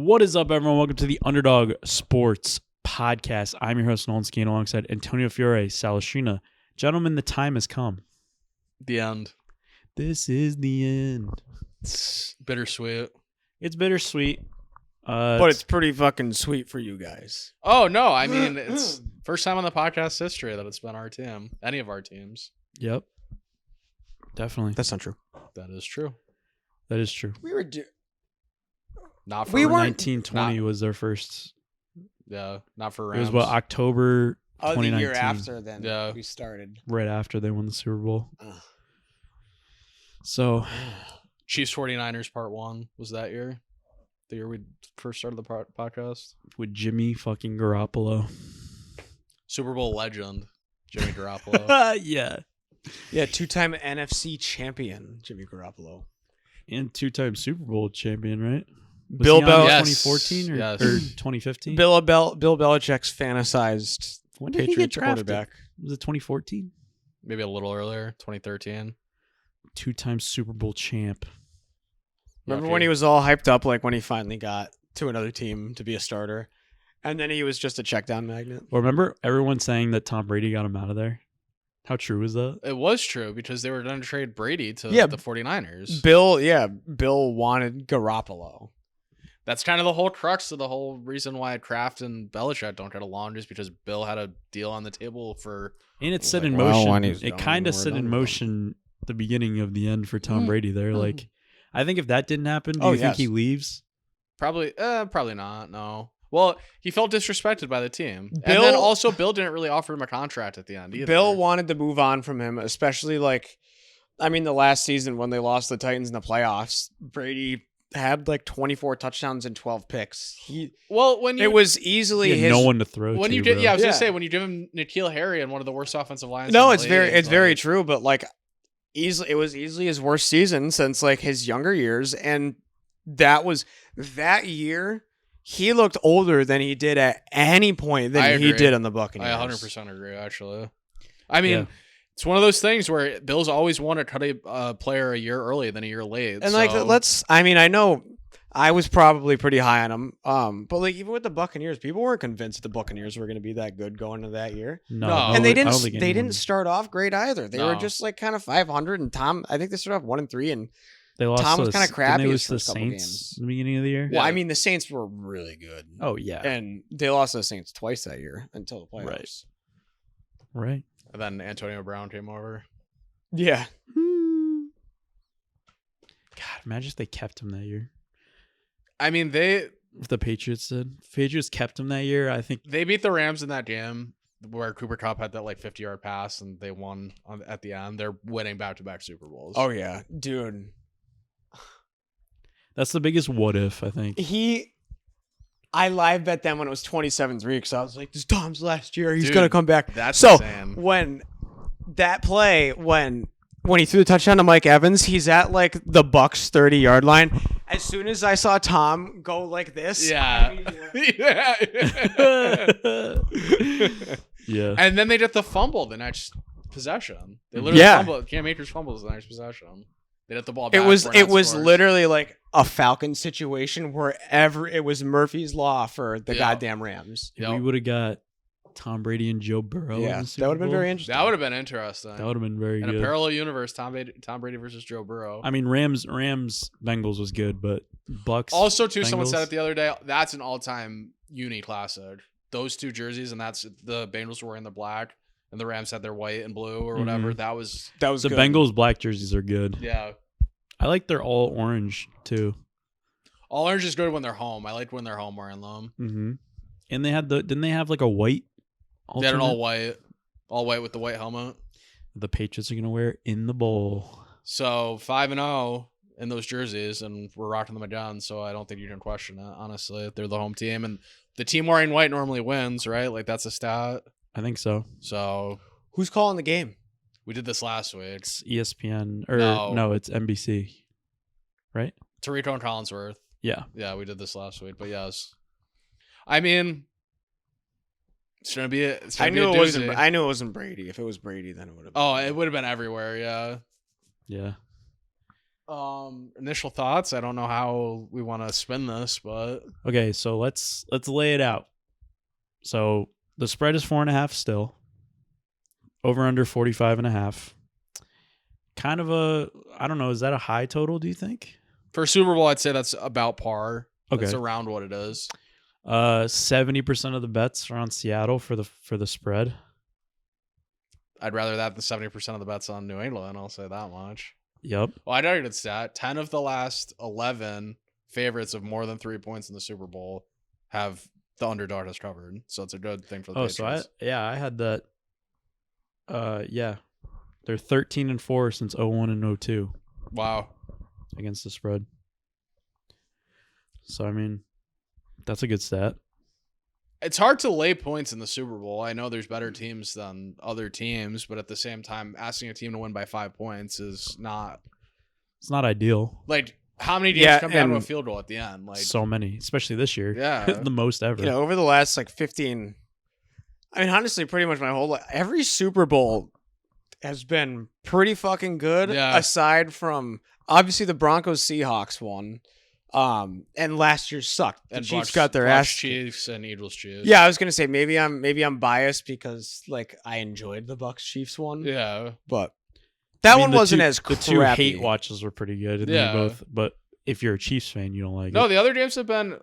What is up, everyone? Welcome to the Underdog Sports Podcast. I'm your host, Nolan Skeen, alongside Antonio Fiore, Salestrina. Gentlemen, the time has come. The end. This is the end. It's bittersweet. It's bittersweet. But it's pretty fucking sweet for you guys. Oh, no. I mean, it's first time on the podcast history that it's been our team. Any of our teams. Yep. Definitely. That's not true. That is true. That is true. We were Not for We weren't- 1920 was their first. Yeah, not for It Rams. was October the 2019. year after then Yeah. we started. Right after they won the Super Bowl. Ugh. So, Chiefs 49ers Part 1 was that year. The year we first started the podcast. with Jimmy fucking Garoppolo. Super Bowl legend, Jimmy Garoppolo. Yeah. Yeah, two-time NFC champion Jimmy Garoppolo. And two-time Super Bowl champion, right? Was Bill he on Bel- Yes. 2014 or, Yes. or 2015? Bill Belichick's fantasized When did he get Patriots drafted? quarterback. Was it 2014? Maybe a little earlier, 2013. Two-time Super Bowl champ. Remember when he was all hyped up, like when he finally got to another team to be a starter, and then he was just a checkdown magnet? Well, remember everyone saying that Tom Brady got him out of there? How true is that? It was true because they were going to trade Brady to Yeah. the 49ers. Bill wanted Garoppolo. That's kind of the whole crux of the whole reason why Kraft and Belichick don't get along, is because Bill had a deal on the table for. And it set Like, in well, motion. when he's It done, kind of we're set done in with him. motion the beginning of the end for Tom Brady there. Mm. Like, I think if that didn't happen, do Oh, you think yes. he leaves? Probably not. No. Well, he felt disrespected by the team, and Bill- then also Bill didn't really offer him a contract at the end either. Bill wanted to move on from him, especially the last season when they lost the Titans in the playoffs. Brady had like 24 touchdowns and 12 picks. when you It was easily He had his. no one to throw when to, you did, bro. yeah, I was Yeah. gonna say when you give him N'Keal Harry and one of the worst offensive lines. No, in it's the very league, it's very like- true, but it was easily his worst season since like his younger years, and that year he looked older than he did at any point I than he agree. did on the Buccaneers. I 100% agree. Actually, I mean. Yeah. It's one of those things where Bill's always wanted to cut a player a year early than a year late. And so- I know I was probably pretty high on him. But like even with the Buccaneers, people weren't convinced the Buccaneers were going to be that good going into that year. No, No. I And they don't didn't think they anyone- didn't start off great either. They were No. just like kind of 500, and I think they started off 1-3, and They lost Tom to was the- kinda didn't crappy They his lose to the first couple Saints games. in the beginning of the year. well, Yeah. I mean the Saints were really good. Oh yeah, And they lost to the Saints twice that year until the playoffs. right. and then Antonio Brown came over. Yeah. God, imagine if they kept him that year. I mean, they If the Patriots did, if Patriots kept him that year, I think beat the Rams in that game where Cooper Kupp had that 50-yard pass and they won at the end. They're winning back-to-back Super Bowls. Oh yeah, dude. that's the biggest what if. I think. I live bet them when it was 27-3 because I was like, "This is Tom's last year. He's Dude, gonna come back." that's so insane. when that play when he threw the touchdown to Mike Evans, he's at like the Bucs 30-yard line. As soon as I saw Tom go like this, Yeah. I Yeah. And then they did the fumble the next possession. They literally Yeah. fumbled. Cam Akers fumbles the next possession. They hit the ball it back. was Fournette scores. literally like a Falcon situation wherever it was Murphy's Law for the Yeah. goddamn Rams. Yep. We would have got Tom Brady and Joe Burrow. Yeah, in the that Super would have been Bowl. very interesting. That would have been interesting. That would have been very In good. a parallel universe, Tom Brady versus Joe Burrow. I mean, Rams Bengals was good, but Bucks. Also, too, someone said Bengals? it the other day. That's an all-time uni classic. Those two jerseys, and that's the Bengals were wearing the black, and the Rams had their white and blue or whatever. Mhm. That was That was the good. Bengals black jerseys are good. yeah. I like their all orange too. All orange is good when they're home. I like when they're home wearing them. Mm-hmm. And they had didn't they have like a white? They had an alternate? all white with the white helmet. The Patriots are gonna wear in the bowl. So 5-0 in those jerseys, and we're rocking them again. So I don't think you can question it. Honestly, they're the home team, and the team wearing white normally wins, right? Like that's a stat. I think so. So Who's calling the game? we did this last week. It's ESPN or No. no, it's NBC, right? Tarico and Collinsworth. Yeah. Yeah, we did this last week, but yes. I mean, it's gonna be a I knew it wasn't. doozy. I knew it wasn't Brady. If it was Brady, then it would have. Oh, it would have been everywhere. Yeah, Yeah. Initial thoughts. I don't know how we want to spin this, but Okay, so let's lay it out. So the spread is 4.5 still. Over under 45.5. Kind of I don't know, is that a high total, do you think? for Super Bowl, I'd say that's about par. Okay. That's around what it is. 70% of the bets are on Seattle for the spread. I'd rather that than 70% of the bets on New England. I'll say that much. Yep. Well, I know a good stat. 10 of the last 11 favorites of more than 3 points in the Super Bowl have the underdog has covered. So it's a good thing for the Patriots. So I had that. Yeah. They're 13-4 since 01 and 02 Wow. against the spread. So I mean, that's a good stat. It's hard to lay points in the Super Bowl. I know there's better teams than other teams, but at the same time, asking a team to win by 5 points is not It's not ideal. like how many games come down to a field goal at the end? Like So many, especially this year. Yeah. The most ever. You know, over the last like 15, I mean, honestly, pretty much my whole life, every Super Bowl has been pretty fucking good. Yeah. Aside from obviously the Broncos Seahawks one, and last year sucked. The and Chiefs Bucs- got their Bucs ass. Chiefs and Eagles Chiefs. Yeah, I was gonna say maybe I'm biased because like I enjoyed the Bucs Chiefs one. Yeah. But that I mean, one the wasn't two- as The crappy. two hate watches were pretty good. And Yeah. they both, but if you're a Chiefs fan, you don't like No, it. the other games have been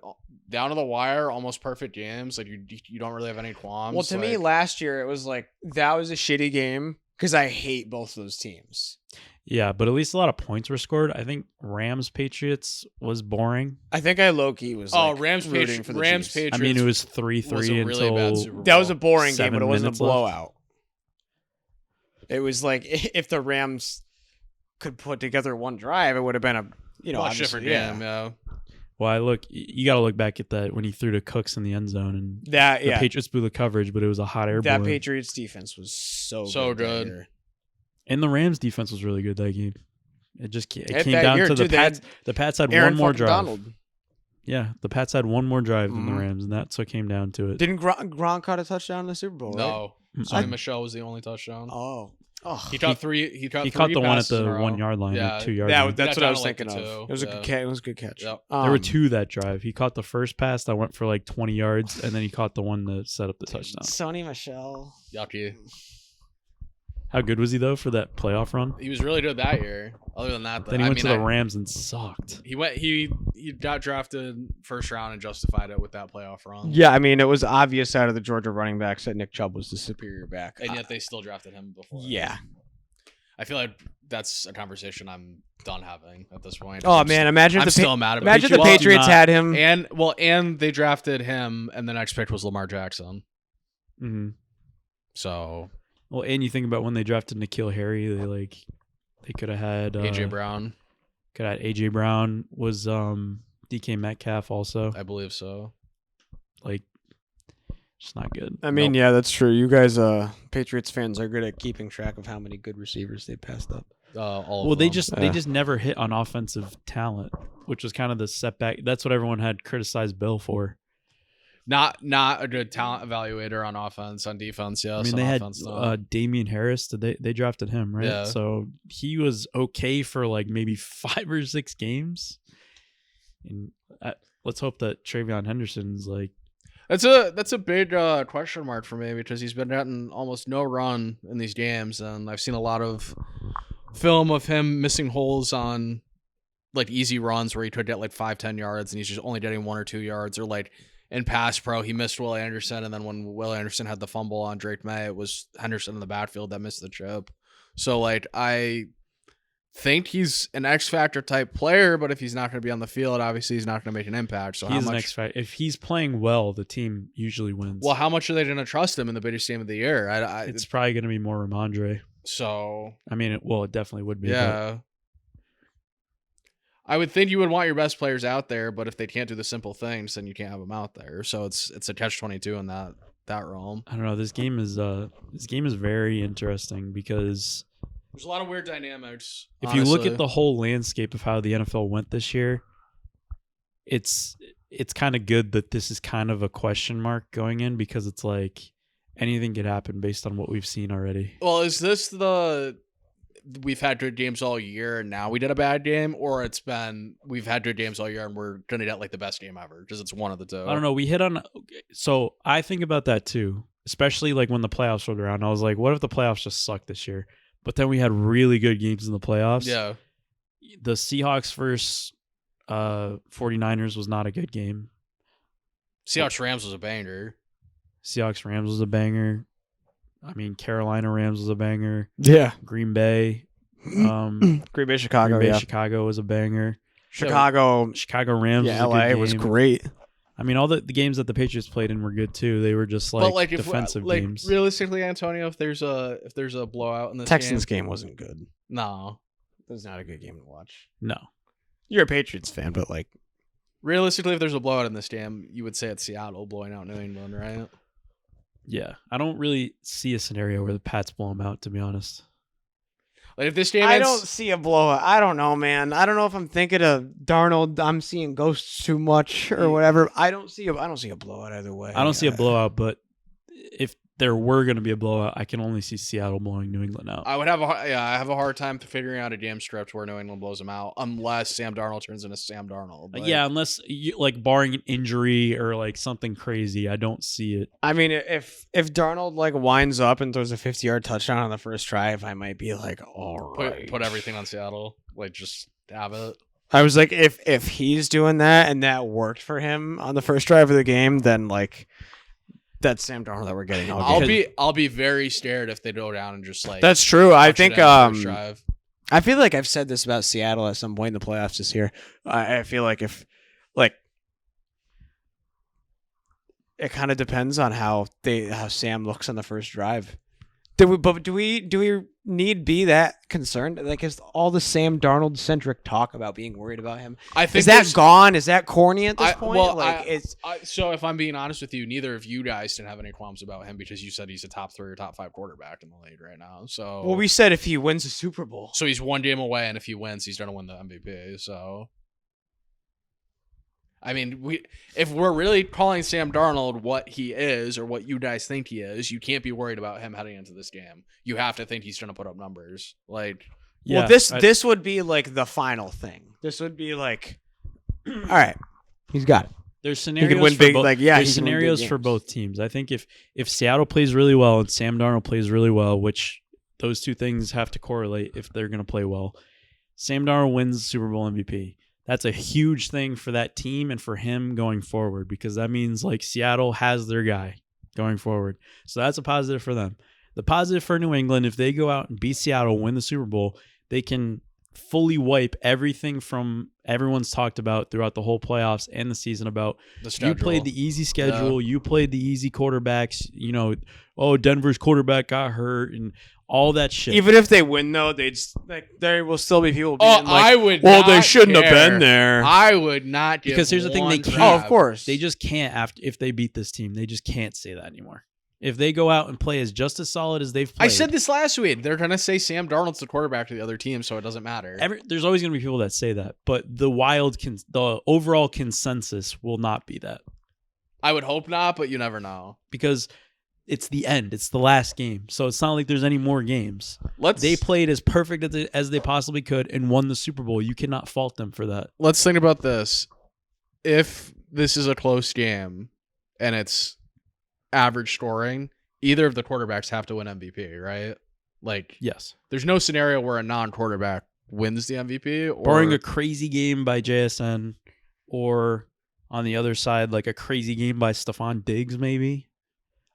down to the wire, almost perfect games. Like you don't really have any qualms. Well, to me, last year it was like that was a shitty game because I hate both those teams. Yeah, but at least a lot of points were scored. I think Rams Patriots was boring. I think I low key was Rams rooting for the Rams Chiefs. Patriots. I mean, it was 3-3 was a really until bad Super Bowl. That was a boring game, 7 but it wasn't a minutes left. blowout. It was like if the Rams could put together one drive, it would have been a much different game. Yeah. Well, you got to look back at that when he threw to Cooks in the end zone, and That the Patriots blew the coverage, but it was a hot air that balloon. Patriots defense was so So good. that good. year. And the Rams defense was really good that game. It That came down year, to the too, they Pats. had The Pats had Aaron one more fucking drive. Donald. Yeah, the Pats had one more drive than the Mhm. Rams, and that's what came down to it. Didn't Gronk caught a touchdown in the Super Bowl? Right? No. Mm-mm. Sonny Michelle was the only touchdown. Oh. He caught three. He caught He caught three the one at passes in the a row. 1 yard line, Yeah. or 2 yard That, line. that's Got what I down was to, like, thinking the of. two. It was a Yeah. good catch. It was a good catch. Yep. There were two that drive. He caught the first pass that went for like 20 yards, and then he caught the one that set up the touchdown. Sonny Michelle. Yucky. How good was he though for that playoff run? He was really good that year. Other than that, Then he went to the Rams and sucked. He went. He got drafted first round and justified it with that playoff run. Yeah, I mean, it was obvious out of the Georgia running backs that Nick Chubb was the superior back. And yet they still drafted him before. Yeah. I feel like that's a conversation I'm done having at this point. Oh I'm man, st- imagine I'm if still mad about imagine it. the Patriots had him. And they drafted him, and the next pick was Lamar Jackson. Mm-hmm. So Well, and you think about when they drafted N'Keal Harry, they could have had AJ Brown, Could have had AJ Brown. Was DK Metcalf also? I believe so. Like, it's not good. I mean, yeah, that's true. You guys, Patriots fans, are good at keeping track of how many good receivers they passed up. All Well, of they them. just never hit on offensive talent, which was kind of the setback. That's what everyone had criticized Bill for. not a good talent evaluator on offense. On defense, yes. I mean, on they had offense, no. Damian Harris. They drafted him, right? Yeah. So he was okay for like maybe 5 or 6 games. And let's hope that Travion Henderson's like. That's a big question mark for me because he's been getting almost no run in these games, and I've seen a lot of film of him missing holes on like easy runs where he could get like 5-10 yards, and he's just only getting 1 or 2 yards, or like in pass pro he missed Will Anderson, and then when Will Anderson had the fumble on Drake May, it was Henderson in the backfield that missed the chip. So like I think he's an X Factor type player, but if he's not going to be on the field, obviously he's not going to make an impact. So He's how an much? X factor. If he's playing well, the team usually wins. Well, how much are they going to trust him in the biggest game of the year? It's probably going to be more Ramondre. So I mean, it definitely would be. yeah. I would think you would want your best players out there, but if they can't do the simple things, then you can't have them out there. So it's a catch-22 in that realm. I don't know. This game is very interesting because There's a lot of weird dynamics. if you look at the whole landscape of how the NFL went this year, it's kind of good that this is kind of a question mark going in, because it's like anything could happen based on what we've seen already. well, is this we've had good games all year and now we did a bad game, or it's been we've had good games all year and we're gonna get like the best game ever, because it's one of the two. I don't know. We hit on. So I think about that too, especially like when the playoffs rolled around. I was like, what if the playoffs just sucked this year? But then we had really good games in the playoffs. Yeah. The Seahawks versus 49ers was not a good game. Seahawks Rams was a banger. Seahawks Rams was a banger. I mean, Carolina Rams was a banger. Yeah. Green Bay. Green Bay, Chicago. Green Bay, Chicago was a banger. Chicago Rams. Yeah, was a LA good was game. great. I mean, all the games that the Patriots played in were good too. They were just like, but like defensive if, games. Realistically, Antonio, if there's a blowout in this Texans game, game wasn't good. no. It was not a good game to watch. No. You're a Patriots fan, but like Realistically, if there's a blowout in this game, you would say it's Seattle blowing out New England, right? Yeah. I don't really see a scenario where the Pats blow them out, to be honest. Like if this game I ends- don't see a blowout. I don't know, man. I don't know if I'm thinking of Darnold. I'm seeing ghosts too much or whatever. I don't see a blowout either way. I don't see a blowout, but if there were going to be a blowout, I can only see Seattle blowing New England out. I have a hard time figuring out a game script where New England blows them out, unless Sam Darnold turns into Sam Darnold. Like, yeah, unless you, like barring an injury or like something crazy, I don't see it. I mean, if Darnold like winds up and throws a 50-yard touchdown on the first drive, I might be like, all right. put everything on Seattle. Like just have it. I was like, if he's doing that and that worked for him on the first drive of the game, then like that's Sam Darnold that we're getting. I'll be very scared if they go down and just like. That's true. I think drive. I feel like I've said this about Seattle at some point in the playoffs this year. I feel like if like it kind of depends on how Sam looks on the first drive. Do we need be that concerned? Like, is all the Sam Darnold centric talk about being worried about him? I think Is that gone? Is that corny at this point? Well, it's so if I'm being honest with you, neither of you guys didn't have any qualms about him because you said he's a top 3 or top 5 quarterback in the league right now. So well, we said if he wins the Super Bowl. So he's one game away, and if he wins, he's gonna win the MVP. So I mean, if we're really calling Sam Darnold what he is or what you guys think he is, you can't be worried about him heading into this game. You have to think he's going to put up numbers. Like, Yeah, well, this would be like the final thing. This would be like, all right, he's got it. There's scenarios win for big, both. like, yeah, there's he can win big scenarios for games. both teams. I think if Seattle plays really well and Sam Darnold plays really well, which those two things have to correlate if they're going to play well, Sam Darnold wins the Super Bowl MVP. That's a huge thing for that team and for him going forward, because that means like Seattle has their guy going forward. So that's a positive for them. The positive for New England, if they go out and beat Seattle, win the Super Bowl, they can fully everything from everyone's talked about throughout the whole playoffs and the season about you played the easy schedule, you played the easy quarterbacks, Denver's quarterback got hurt and all that shit. Even if they win, though, there will still be people being I would. well, not they shouldn't care. have been there. I would not give because here's the thing, they one can't. crap. Oh, of course. They just can't if they beat this team. They just can't say that anymore. If they go out and play as just as solid as they've played. I said this last week. They're gonna say Sam Darnold's the quarterback to the other team, so it doesn't matter. There's always going to be people that say that, but the overall consensus will not be that, I would hope not, but you never know. because it's the end. It's the last game, so it's not like there's any more games. They played as perfect as they possibly could and won the Super Bowl. You cannot fault them for that. Let's think about this. If this is a close game and it's average scoring, either of the quarterbacks have to win MVP, right? Like, Yes, there's no scenario where a non-quarterback wins the MVP. Or barring a crazy game by JSN, or on the other side, like a crazy game by Stephon Diggs, maybe.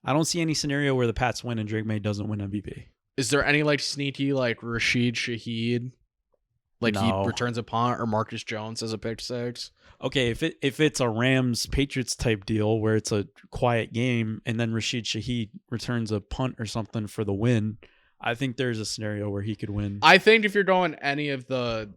I don't see any scenario where the Pats win and Drake May doesn't win MVP. is there any like sneaky like Rashid Shaheed, like No. he returns a punt, or Marcus Jones as a pick six? Okay, if it's a Rams Patriots type deal where it's a quiet game and then Rashid Shaheed returns a punt or something for the win, I think there's a scenario where he could win. I think if you're going any of the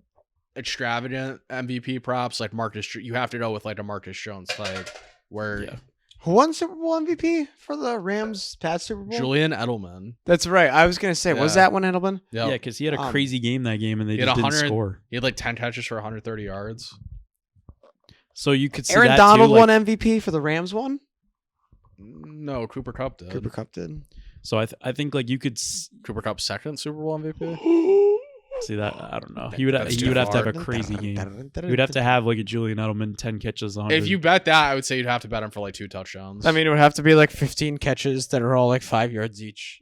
extravagant MVP props, like you have to go with like a Marcus Jones type, where Yeah. Who won Super Bowl MVP for the Rams Pats Super Bowl? Julian Edelman. That's right. I was going to say, was Yeah. that one Edelman? Yep. Yeah, because he had a Um, crazy game that game and they he had just didn't 100 score. He had like 10 catches for 130 yards. So you could see Aaron that Donald too, like, won MVP for the Rams one? No, Cooper Kupp did. Cooper Kupp did. So I think like you could Cooper Kupp second Super Bowl MVP. See that? I don't know. He would That's he too would have to have far. a crazy game. He would have to have like a Julian Edelman 10 catches, 100. If you bet that, I would say you'd have to bet him for like 2 touchdowns. I mean, it would have to be like 15 catches that are all like 5 yards each.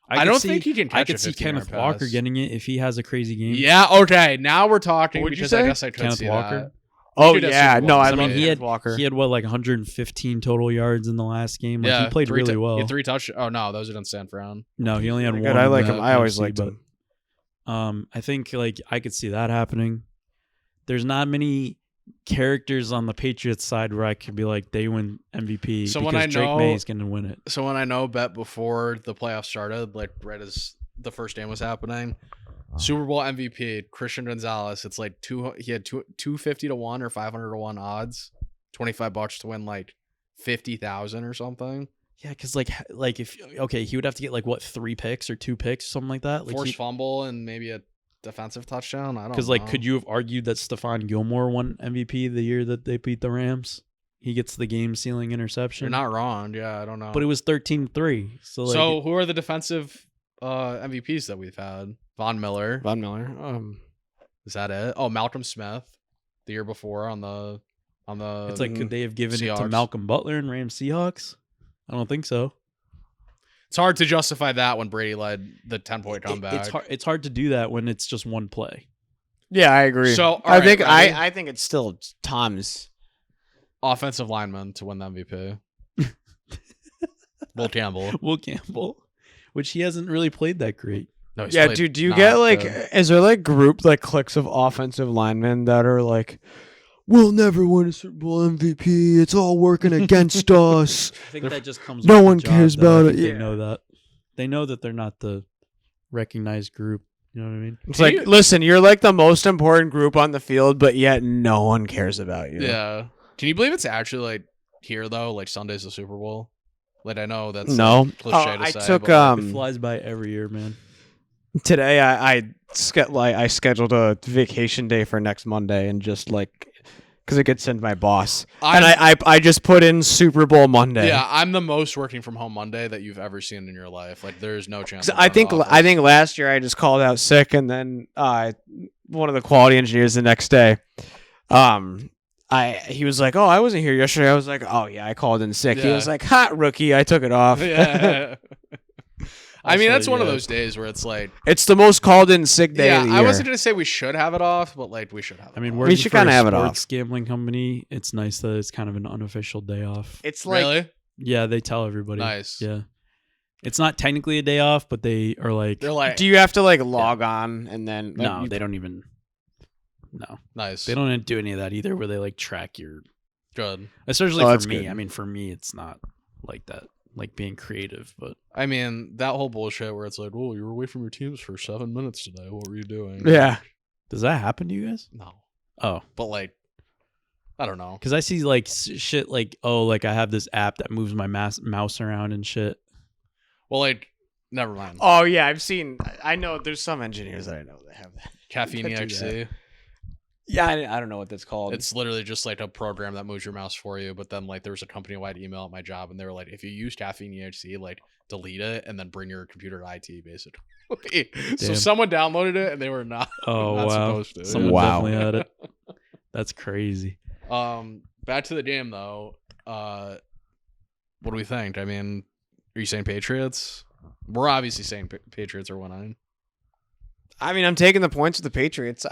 I don't think he can catch I could see 15-yard Kenneth Walker pass. getting it if he has a crazy game. Yeah. Okay. Now we're talking. What would you because say? I guess I could Kenneth see Walker? that. Oh could have yeah, Super no, Bowl. I I mean, mean he had Walker. He had what, like 115 total yards in the last game. Like, he played three really well. He had 3 touchdowns. Oh no, those are in San Fran. No, he only had Good, one. I in like the him. I always NFC, liked but, him. I think like I could see that happening. There's not many characters on the Patriots side where I could be like they win MVP So because when I Drake know- May is going to win it. So when I know bet before the playoffs started, like right as the first game was happening, Super Bowl MVP Christian Gonzalez. It's like he had 250 to 1 or 500 to 1 odds, $25 to win like 50,000 or something. Yeah, because like if he would have to get like what 3 picks or 2 picks, something like that. Like Forced fumble and maybe a defensive touchdown. I don't know. because like could you have argued that Stephon Gilmore won MVP the year that they beat the Rams? He gets the game sealing interception. You're not wrong. Yeah, I don't know. But it was 13-3. So like, So who are the defensive MVPs that we've had? Von Miller. Von Miller. Is that it? Oh, Malcolm Smith the year before on the it's like could they have given it to Seahawks. Malcolm Butler and Rams Seahawks? I don't think so. It's hard to justify that when Brady led the 10-point comeback. It's hard to do that when it's just one play. Yeah, I agree. So, all I right, think ready? I think it's still Tom's. Offensive lineman to win the MVP. Will Campbell. Will Campbell, which he hasn't really played that great. No, he's Yeah, played dude. Do you not get like? good. Is there like group like cliques of offensive linemen that are like, we'll never win a Super Bowl MVP. It's all working against us. I think that just comes. no with the one job, cares though. I about think it. They Yeah. know that. They know that they're not the recognized group. You know what I mean? It's like, listen, you're like the most important group on the field, but yet no one cares about you. Yeah. Can you believe it's actually like here though? Like Sunday's the Super Bowl. Like I know that's No. like, cliche to I say. took but, It flies by every year, man. today. I scheduled a vacation day for next Monday, and just like because it gets sent to my boss, and I just put in Super Bowl Monday. Yeah, I'm the most working from home Monday that you've ever seen in your life. Like there's no chance. 'Cause I'm in the office. I think last year I just called out sick, and then one of the quality engineers the next day, he was like, "Oh, I wasn't here yesterday." I was like, "Oh yeah, I called in sick." He Yeah. was like, "Hot rookie, I took it off." Yeah. I mean, Also, that's one of yeah. those days where it's like, It's the most called in sick day yeah, of the I year. wasn't gonna say we should have it off, but like we should have it. I mean, off. working should for kinda a have it sports gambling company, it's nice that it's kind of an unofficial day off. It's like really Yeah, they tell everybody. nice. Yeah. It's not technically a day off, but they are like, They're like, do you have to like log on and then no, you- they don't even. No, nice. they don't do any of that either. Where they like track your, Good. especially Oh, for that's me. good. I mean, for me, it's not like that. Like being creative, but I mean, that whole bullshit where it's like, "Oh, you were away from your teams for 7 minutes today. What were you doing?" Yeah. does that happen to you guys? No, Oh, but like, I don't know. because I see like shit like, oh, like I have this app that moves my mouse around and shit. Well, like, never mind. Oh yeah, I've seen. I know there's some engineers that I know that have that. Caffeine I do EXE. Yeah, I don't know what that's called. It's literally just like a program that moves your mouse for you. But then like there was a company-wide email at my job, and they were like, if you use Caffeine EXE, like delete it and then bring your computer to IT, basically. So Damn. someone downloaded it and they were not. Oh not wow, supposed to. someone Wow. definitely had it. That's crazy. Back to the game though. What do we think? I mean, are you saying Patriots? We're obviously saying Patriots are winning. I mean, I'm taking the points with the Patriots.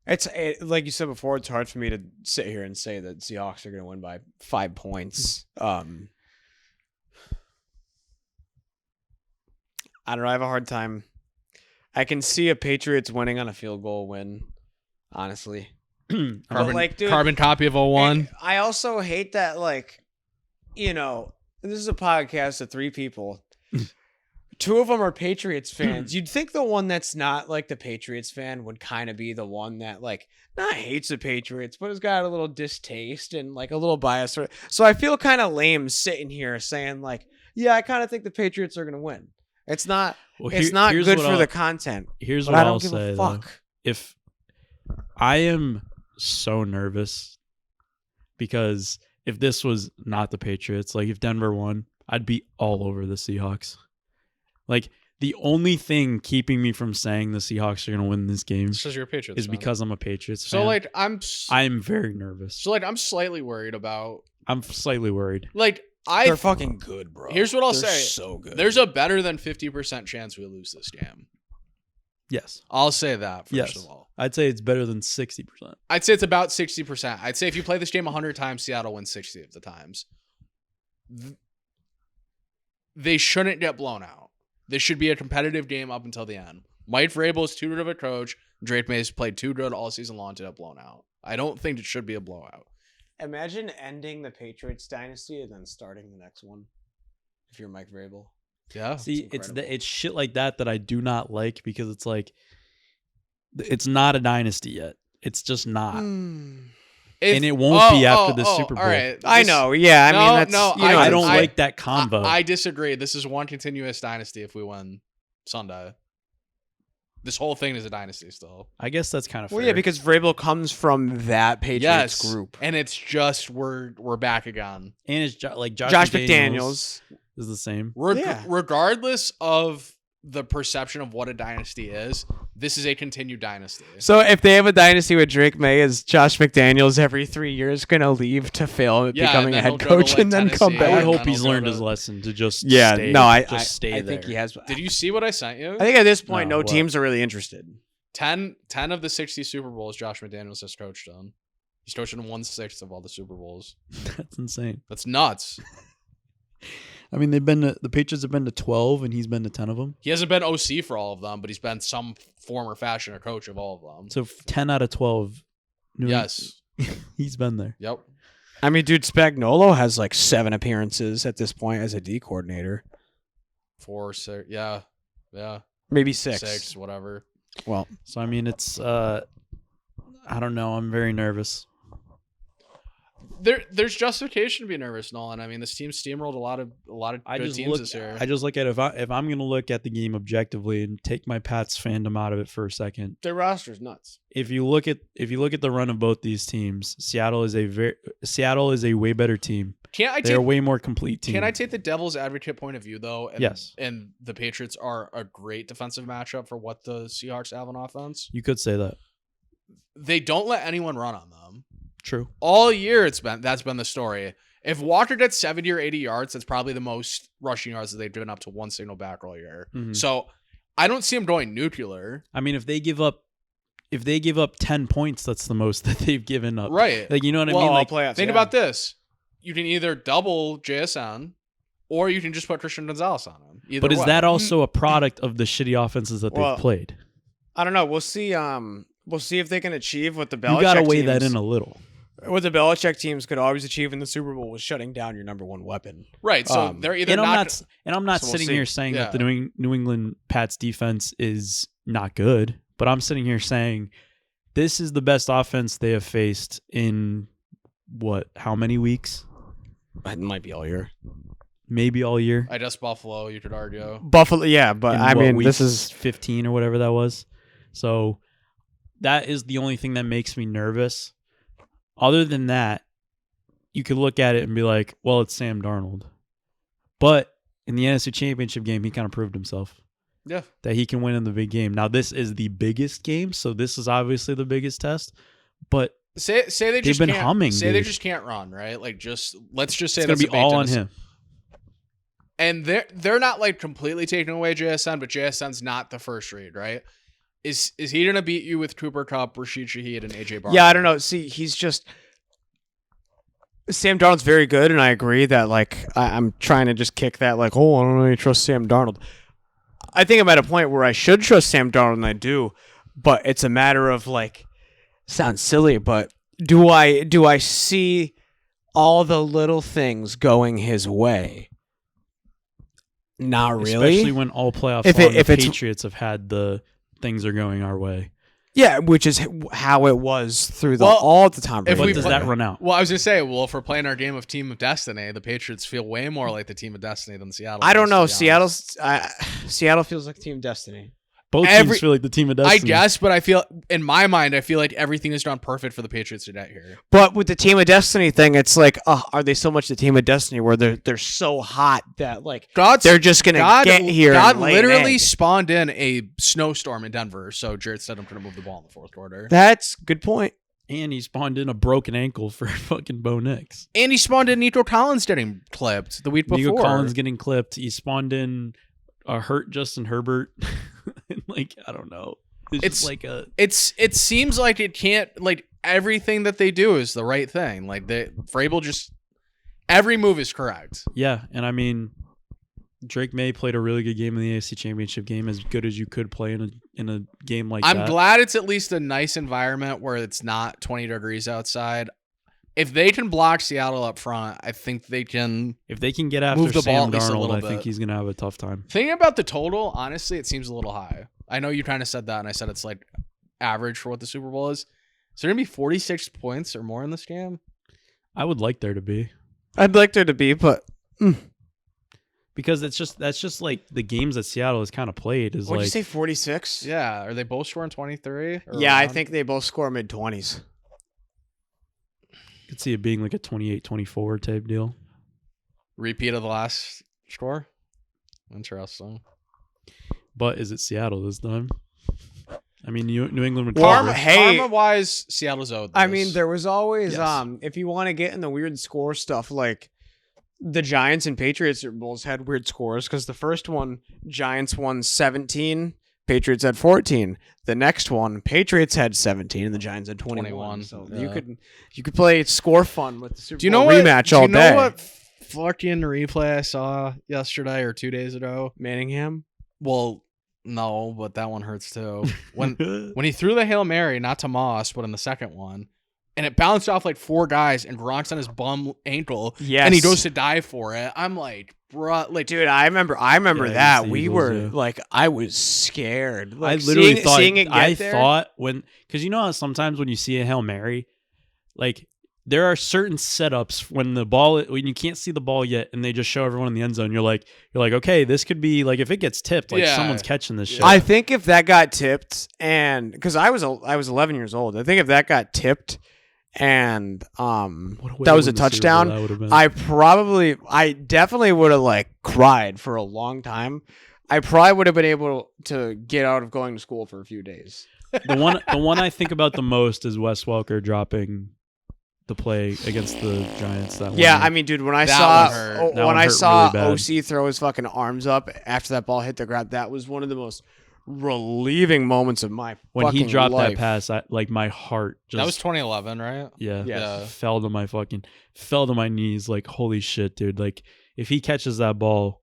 It's like you said before. It's hard for me to sit here and say that Seahawks are going to win by 5 points. I don't know. I have a hard time. I can see a Patriots winning on a field goal win. Honestly, Carbon, like, dude, carbon copy of 01. and I also hate that, like, you know, this is a podcast of 3 people. 2 of them are Patriots fans. You'd think the one that's not like the Patriots fan would kind of be the one that like not hates the Patriots, but has got a little distaste and like a little bias. So I feel kind of lame sitting here saying like, yeah, I kind of think the Patriots are going to win. It's not. Well, It's not here's good what for I'll- the content. Here's But what I don't I'll give say. a Though. fuck. If I am so nervous because if this was not the Patriots, like if Denver won, I'd be all over the Seahawks. Like The only thing keeping me from saying the Seahawks are going to win this game It's because you're a Patriots is fan. because I'm a Patriots So fan. like I'm very nervous. so like I'm slightly worried about I'm slightly worried. like They're fucking good, bro. Here's what I'll They're say. So good. There's a better than 50% chance we lose this game. Yes. I'll say that first Yes. of all. I'd say it's better than 60%. I'd say it's about 60%. I'd say if you play this game 100 times, Seattle wins 60 of the times. They shouldn't get blown out. This should be a competitive game up until the end. Mike Vrabel is too good of a coach. Drake May's played too good all season long to get blown out. I don't think it should be a blowout. Imagine ending the Patriots dynasty and then starting the next one. If you're Mike Vrabel. Yeah. See, it's shit like that I do not like because it's like it's not a dynasty yet. It's just not. And it won't be after the Super Bowl. All right. I know. Yeah. I mean, that's I don't like that combo. I disagree. This is one continuous dynasty if we win Sunday. This whole thing is a dynasty still. I guess that's kind of fair. Well, yeah, because Vrabel comes from that Patriots group. And it's just we're back again. And it's like Josh McDaniels is the same. Regardless of the perception of what a dynasty is, this is a continued dynasty. So if they have a dynasty with Drake May, is Josh McDaniels every 3 years going to leave to fail at becoming a head coach and then come I would back? hope he's learned his lesson to just stay. I think he has. Did you see what I sent you? I think at this point, No, no teams are really interested. 10 of the 60 Super Bowls Josh McDaniels has coached on. He's coached in 1/6 of all the Super Bowls. That's insane. That's nuts. I mean, the Patriots have been to 12, and he's been to 10 of them. He hasn't been OC for all of them, but he's been some form or fashion a coach of all of them. So 10 out of 12. Yes. He's been there. Yep. I mean, dude, Spagnuolo has like 7 appearances at this point as a D coordinator. 4, 6, yeah, Maybe 6. 6, whatever. Well, So I mean, it's I don't know. I'm very nervous. There's justification to be nervous, Nolan. I mean, this team steamrolled a lot of good teams this year. I just look at if I'm gonna look at the game objectively and take my Pats fandom out of it for a second. their roster's nuts. If you look at the run of both these teams, Seattle is a way better team. They're a way more complete team. Can I take the devil's advocate point of view though? And, Yes. And the Patriots are a great defensive matchup for what the Seahawks have on offense. You could say that. They don't let anyone run on them. True. All year that's been the story. If Walker gets 70 or 80 yards, that's probably the most rushing yards that they've driven up to one single back all year. Mhm. So I don't see him going nuclear. I mean, if they give up 10 points, that's the most that they've given up. Right. Like, you know what I Well, mean? Like, playoffs. Think about this. You can either double JSN or you can just put Christian Gonzalez on him. Either but is way. that also a product of the shitty offenses that they've played? I don't know. We'll see. We'll see if they can achieve what the Belichick You got to weigh that teams- in a little. What the Belichick teams could always achieve in the Super Bowl was shutting down your number one weapon. Right. So they're either And I'm not. not So we'll sitting see. here saying that Yeah. the New England Pats defense is not good, but I'm sitting here saying this is the best offense they have faced in how many weeks? It might be all year. Maybe all year. I just Buffalo, you could argue. Buffalo, yeah, but In I mean, week this is 15 or whatever that was. So that is the only thing that makes me nervous. Other than that, you could look at it and be like, well, it's Sam Darnold. But in the NFC Championship game, he kind of proved himself. Yeah. That he can win in the big game. Now, this is the biggest game, so this is obviously the biggest test. But Say they they've just been can't, humming. Say they dude. just can't run, right? Like let's just say It's going to be all on him. And they're not like completely taking away JSN, but JSN's not the first read, right? Is he gonna beat you with Cooper Kupp, Rashid Shaheed, and AJ Barr? Yeah, I don't know. See, he's just Sam Darnold's very good, and I agree that like I'm trying to just kick that like, oh, I don't really trust Sam Darnold. I think I'm at a point where I should trust Sam Darnold, and I do, but it's a matter of like, sounds silly, but do I see all the little things going his way? Not really. Especially when all playoffs If the it's- Patriots have had the things are going our way. Yeah, which is how it was through Well, all the time. if But we does play- that run out? Well, I was gonna say, if we're playing our game of Team of Destiny, the Patriots feel way more like the Team of Destiny than Seattle. I don't know. does, to be honest. Seattle feels like Team Destiny. Both teams feel like the team of destiny. I guess, but I feel in my mind, I feel like everything is done perfect for the Patriots to get here. But with the team of destiny thing, it's like, are they so much the team of destiny where they're so hot that like they're just gonna get here? God and lay literally an egg? spawned in a snowstorm in Denver, so Jarrett Stidham couldn't move the ball in the fourth quarter. That's a good point. And he spawned in a broken ankle for fucking Bo Nix. And he spawned in Nico Collins getting clipped the week before. Nico Collins getting clipped. He spawned in a hurt Justin Herbert. Like, I don't know. It's just like a. It seems like it can't, like, everything that they do is the right thing. Like, Vrabel just, every move is correct. Yeah, and I mean, Drake May played a really good game in the AFC Championship game, as good as you could play in a game like that. I'm glad it's at least a nice environment where it's not 20 degrees outside. If they can block Seattle up front, I think they can. If they can get after move the Sam ball at least a Darnold, little I bit. think he's gonna have a tough time. Thinking about the total, honestly, it seems a little high. I know you kind of said that, and I said it's like average for what the Super Bowl is. Is there gonna be 46 points or more in this game? I would like there to be, I'd like there to be, but because that's just like the games that Seattle has kind of played is what'd like you say, 46? Yeah, are they both scoring 23? Yeah, I think they both score mid-20s. I could see it being like a 28-24 type deal. Repeat of the last score. Interesting. But is it Seattle this time? I mean, New England would Well, cover. hey- Karma-wise, Seattle's owed this. I mean, there was always Yes. if you want to get in the weird score stuff, like the Giants and Patriots Super Bowls had weird scores because the first one, Giants won 17, Patriots had 14. The next one, Patriots had 17 and the Giants had 21. 21, So yeah. you could play score fun with the Super Do you Bowl know what rematch do all you know day. what fucking replay I saw yesterday or 2 days ago? Manningham? Well, no, but that one hurts too. When he threw the Hail Mary, not to Moss, but in the second one, and it bounced off like 4 guys, and Gronk's on his bum ankle, Yes. and he goes to dive for it. I'm like, bruh, like, Dude, I remember Yeah, that. against the We Eagles, were yeah. like, I was scared. Like, I literally thought. seeing it get I there, thought because you know how sometimes when you see a Hail Mary, like there are certain setups when you can't see the ball yet, and they just show everyone in the end zone. You're like, okay, this could be like if it gets tipped, like Yeah. someone's catching this shit. I think if that got tipped, and because I was 11 years old, I think if that got tipped, and What way that to was a win the Super Bowl touchdown, that would've been. I definitely would have like cried for a long time. I probably would have been able to get out of going to school for a few days. the one I think about the most is Wes Welker dropping the play against the Giants. That Yeah, one. I mean, dude, when I That saw one hurt. That when one I hurt saw really bad. OC throw his fucking arms up after that ball hit the ground, that was one of the most relieving moments of my when he fucking dropped life. that pass, my heart just that was 2011, right? yeah, Yeah. fell to my knees. Like, holy shit, dude! Like, if he catches that ball,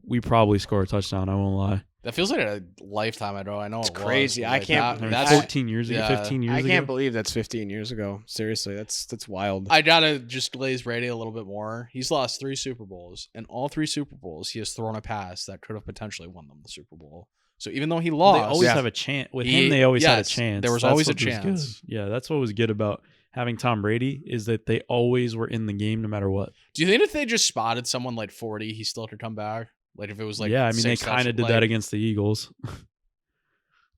we probably score a touchdown. I won't lie. That feels like a lifetime ago. I know It's it was, crazy. but, I like, can't- I mean, that's 14 years ago, yeah. 15 years I ago. can't believe that's 15 years ago. Seriously, that's wild. I gotta just glaze Brady a little bit more. He's lost 3 Super Bowls, and all 3 Super Bowls he has thrown a pass that could have potentially won them the Super Bowl. So even though he They lost, always Yeah. have a chance. With He- him, they always had a yes, chance. there was That's always a what was good. chance. Yeah, that's what was good about having Tom Brady is that they always were in the game no matter what. do you think if they just spotted someone like 40, he still could come back? Like if it was like yeah, I mean, they 6 kind of touch- did like, that against the Eagles.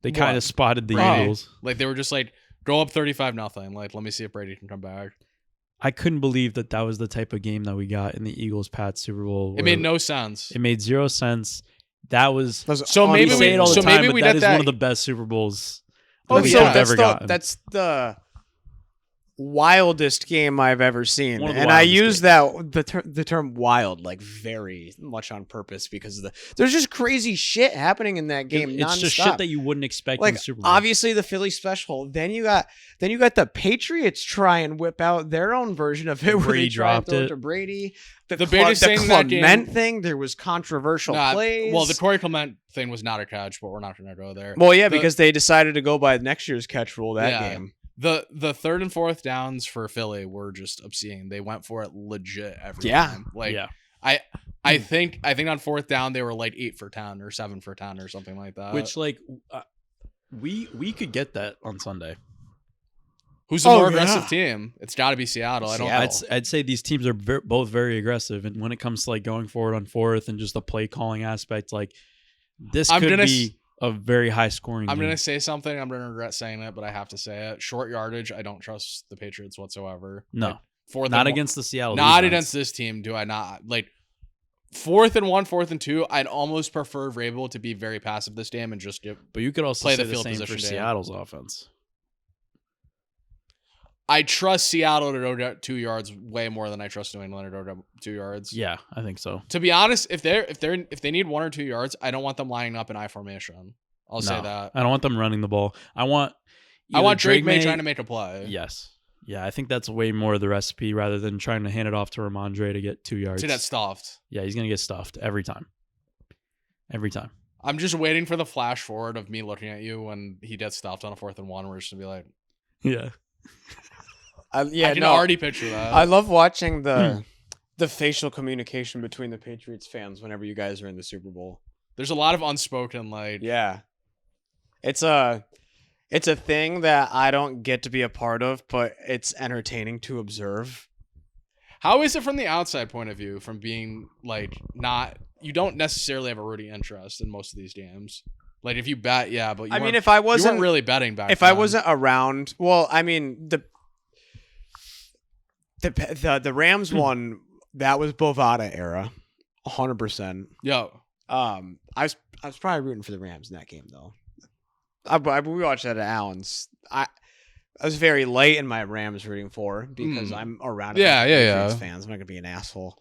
They kind What? of spotted the Brady. Eagles. Like they were just like go up 35-0. Like let me see if Brady can come back. I couldn't believe that was the type of game that we got in the Eagles-Pats Super Bowl. It where made no sense. It made zero sense. That was. So maybe we say it all the so time, maybe but we that did is that. one of the best Super Bowls Oh, that we yeah. have ever gotten. That's the wildest game I've ever seen, One of the and I wildest use games. the term wild like very much on purpose because there's just crazy shit happening in that game. It's just nonstop. shit that you wouldn't expect in like the Super Bowl. obviously the Philly special. Then you got the Patriots try and whip out their own version of it where Brady they try and dropped throw it. to Brady. The biggest thing in that game- Clement thing. There was controversial plays. Well, the Corey Clement thing was not a catch, but we're not going to go there. Well, yeah, the- because they decided to go by next year's catch rule that Yeah. game. The 3rd and 4th downs for Philly were just obscene. They went for it legit every Yeah. time. Like yeah. I think on 4th down they were like 8 for 10 or 7 for 10 or something like that. Which like we could get that on Sunday. who's the Oh, more yeah. aggressive team? It's got to be Seattle. I don't know. I'd say these teams are both very aggressive, and when it comes to like going forward on 4th and just the play calling aspect, like this I'm could gonna be a very high scoring I'm game. going to say something. I'm going to regret saying it, but I have to say it. Short yardage, I don't trust the Patriots whatsoever. No. Like, fourth Not and against the Seattle Not defense. against this team do I not. Like, 4th and 1, 4th and 2, I'd almost prefer Vrabel to be very passive this game and just do. But you could also play say the the field same for position game. Seattle's offense. I trust Seattle to go down 2 yards way more than I trust New England to go down 2 yards. Yeah, I think so. To be honest, if they need 1 or 2 yards, I don't want them lining up in I formation. I'll say that. I don't want them running the ball. I want Drake May trying to make a play. Yes. Yeah, I think that's way more of the recipe rather than trying to hand it off to Ramondre to get 2 yards. To get stuffed. Yeah, he's going to get stuffed every time. Every time. I'm just waiting for the flash forward of me looking at you when he gets stuffed on a 4th and 1. We're just going to be like, Yeah. I can already picture that. I love watching the facial communication between the Patriots fans whenever you guys are in the Super Bowl. There's a lot of unspoken, like... Yeah. It's a thing that I don't get to be a part of, but it's entertaining to observe. How is it from the outside point of view, from being, like, not... You don't necessarily have a rooting interest in most of these games. Like, if you bet, yeah, but I mean, if I wasn't... You weren't really betting back If then. I wasn't around... Well, I mean, the Rams one, that was Bovada era. 100%. Yo. I was probably rooting for the Rams in that game, though. We watched that at Allen's. I was very late in my Rams rooting for because I'm around Patriots fans. I'm not gonna be an asshole.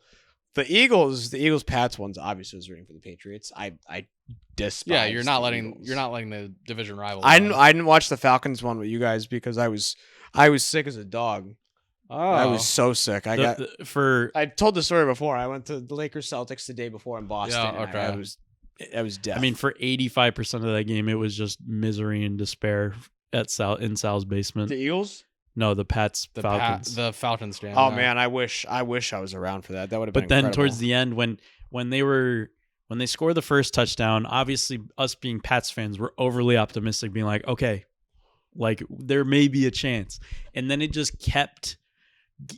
The Eagles Pats ones obviously was rooting for the Patriots. I despise. Yeah, you're not letting the division rival. I didn't watch the Falcons one with you guys because I was sick as a dog. Oh. I was so sick. I told the story before. I went to the Lakers Celtics the day before in Boston. Yeah, okay. I was deaf. I mean, for 85% of that game, it was just misery and despair in Sal's basement. The Eagles? No, the Pats, Falcons. The Falcons game. Oh man, I wish I was around for that. That would have been. But then incredible. towards the end, when they scored the first touchdown, obviously us being Pats fans, we're overly optimistic, being like, okay, like there may be a chance, and then it just kept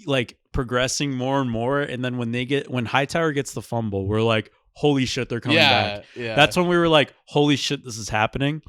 like progressing more and more. And then when Hightower gets the fumble, we're like, holy shit, they're coming back. Yeah. That's when we were like, holy shit, this is happening.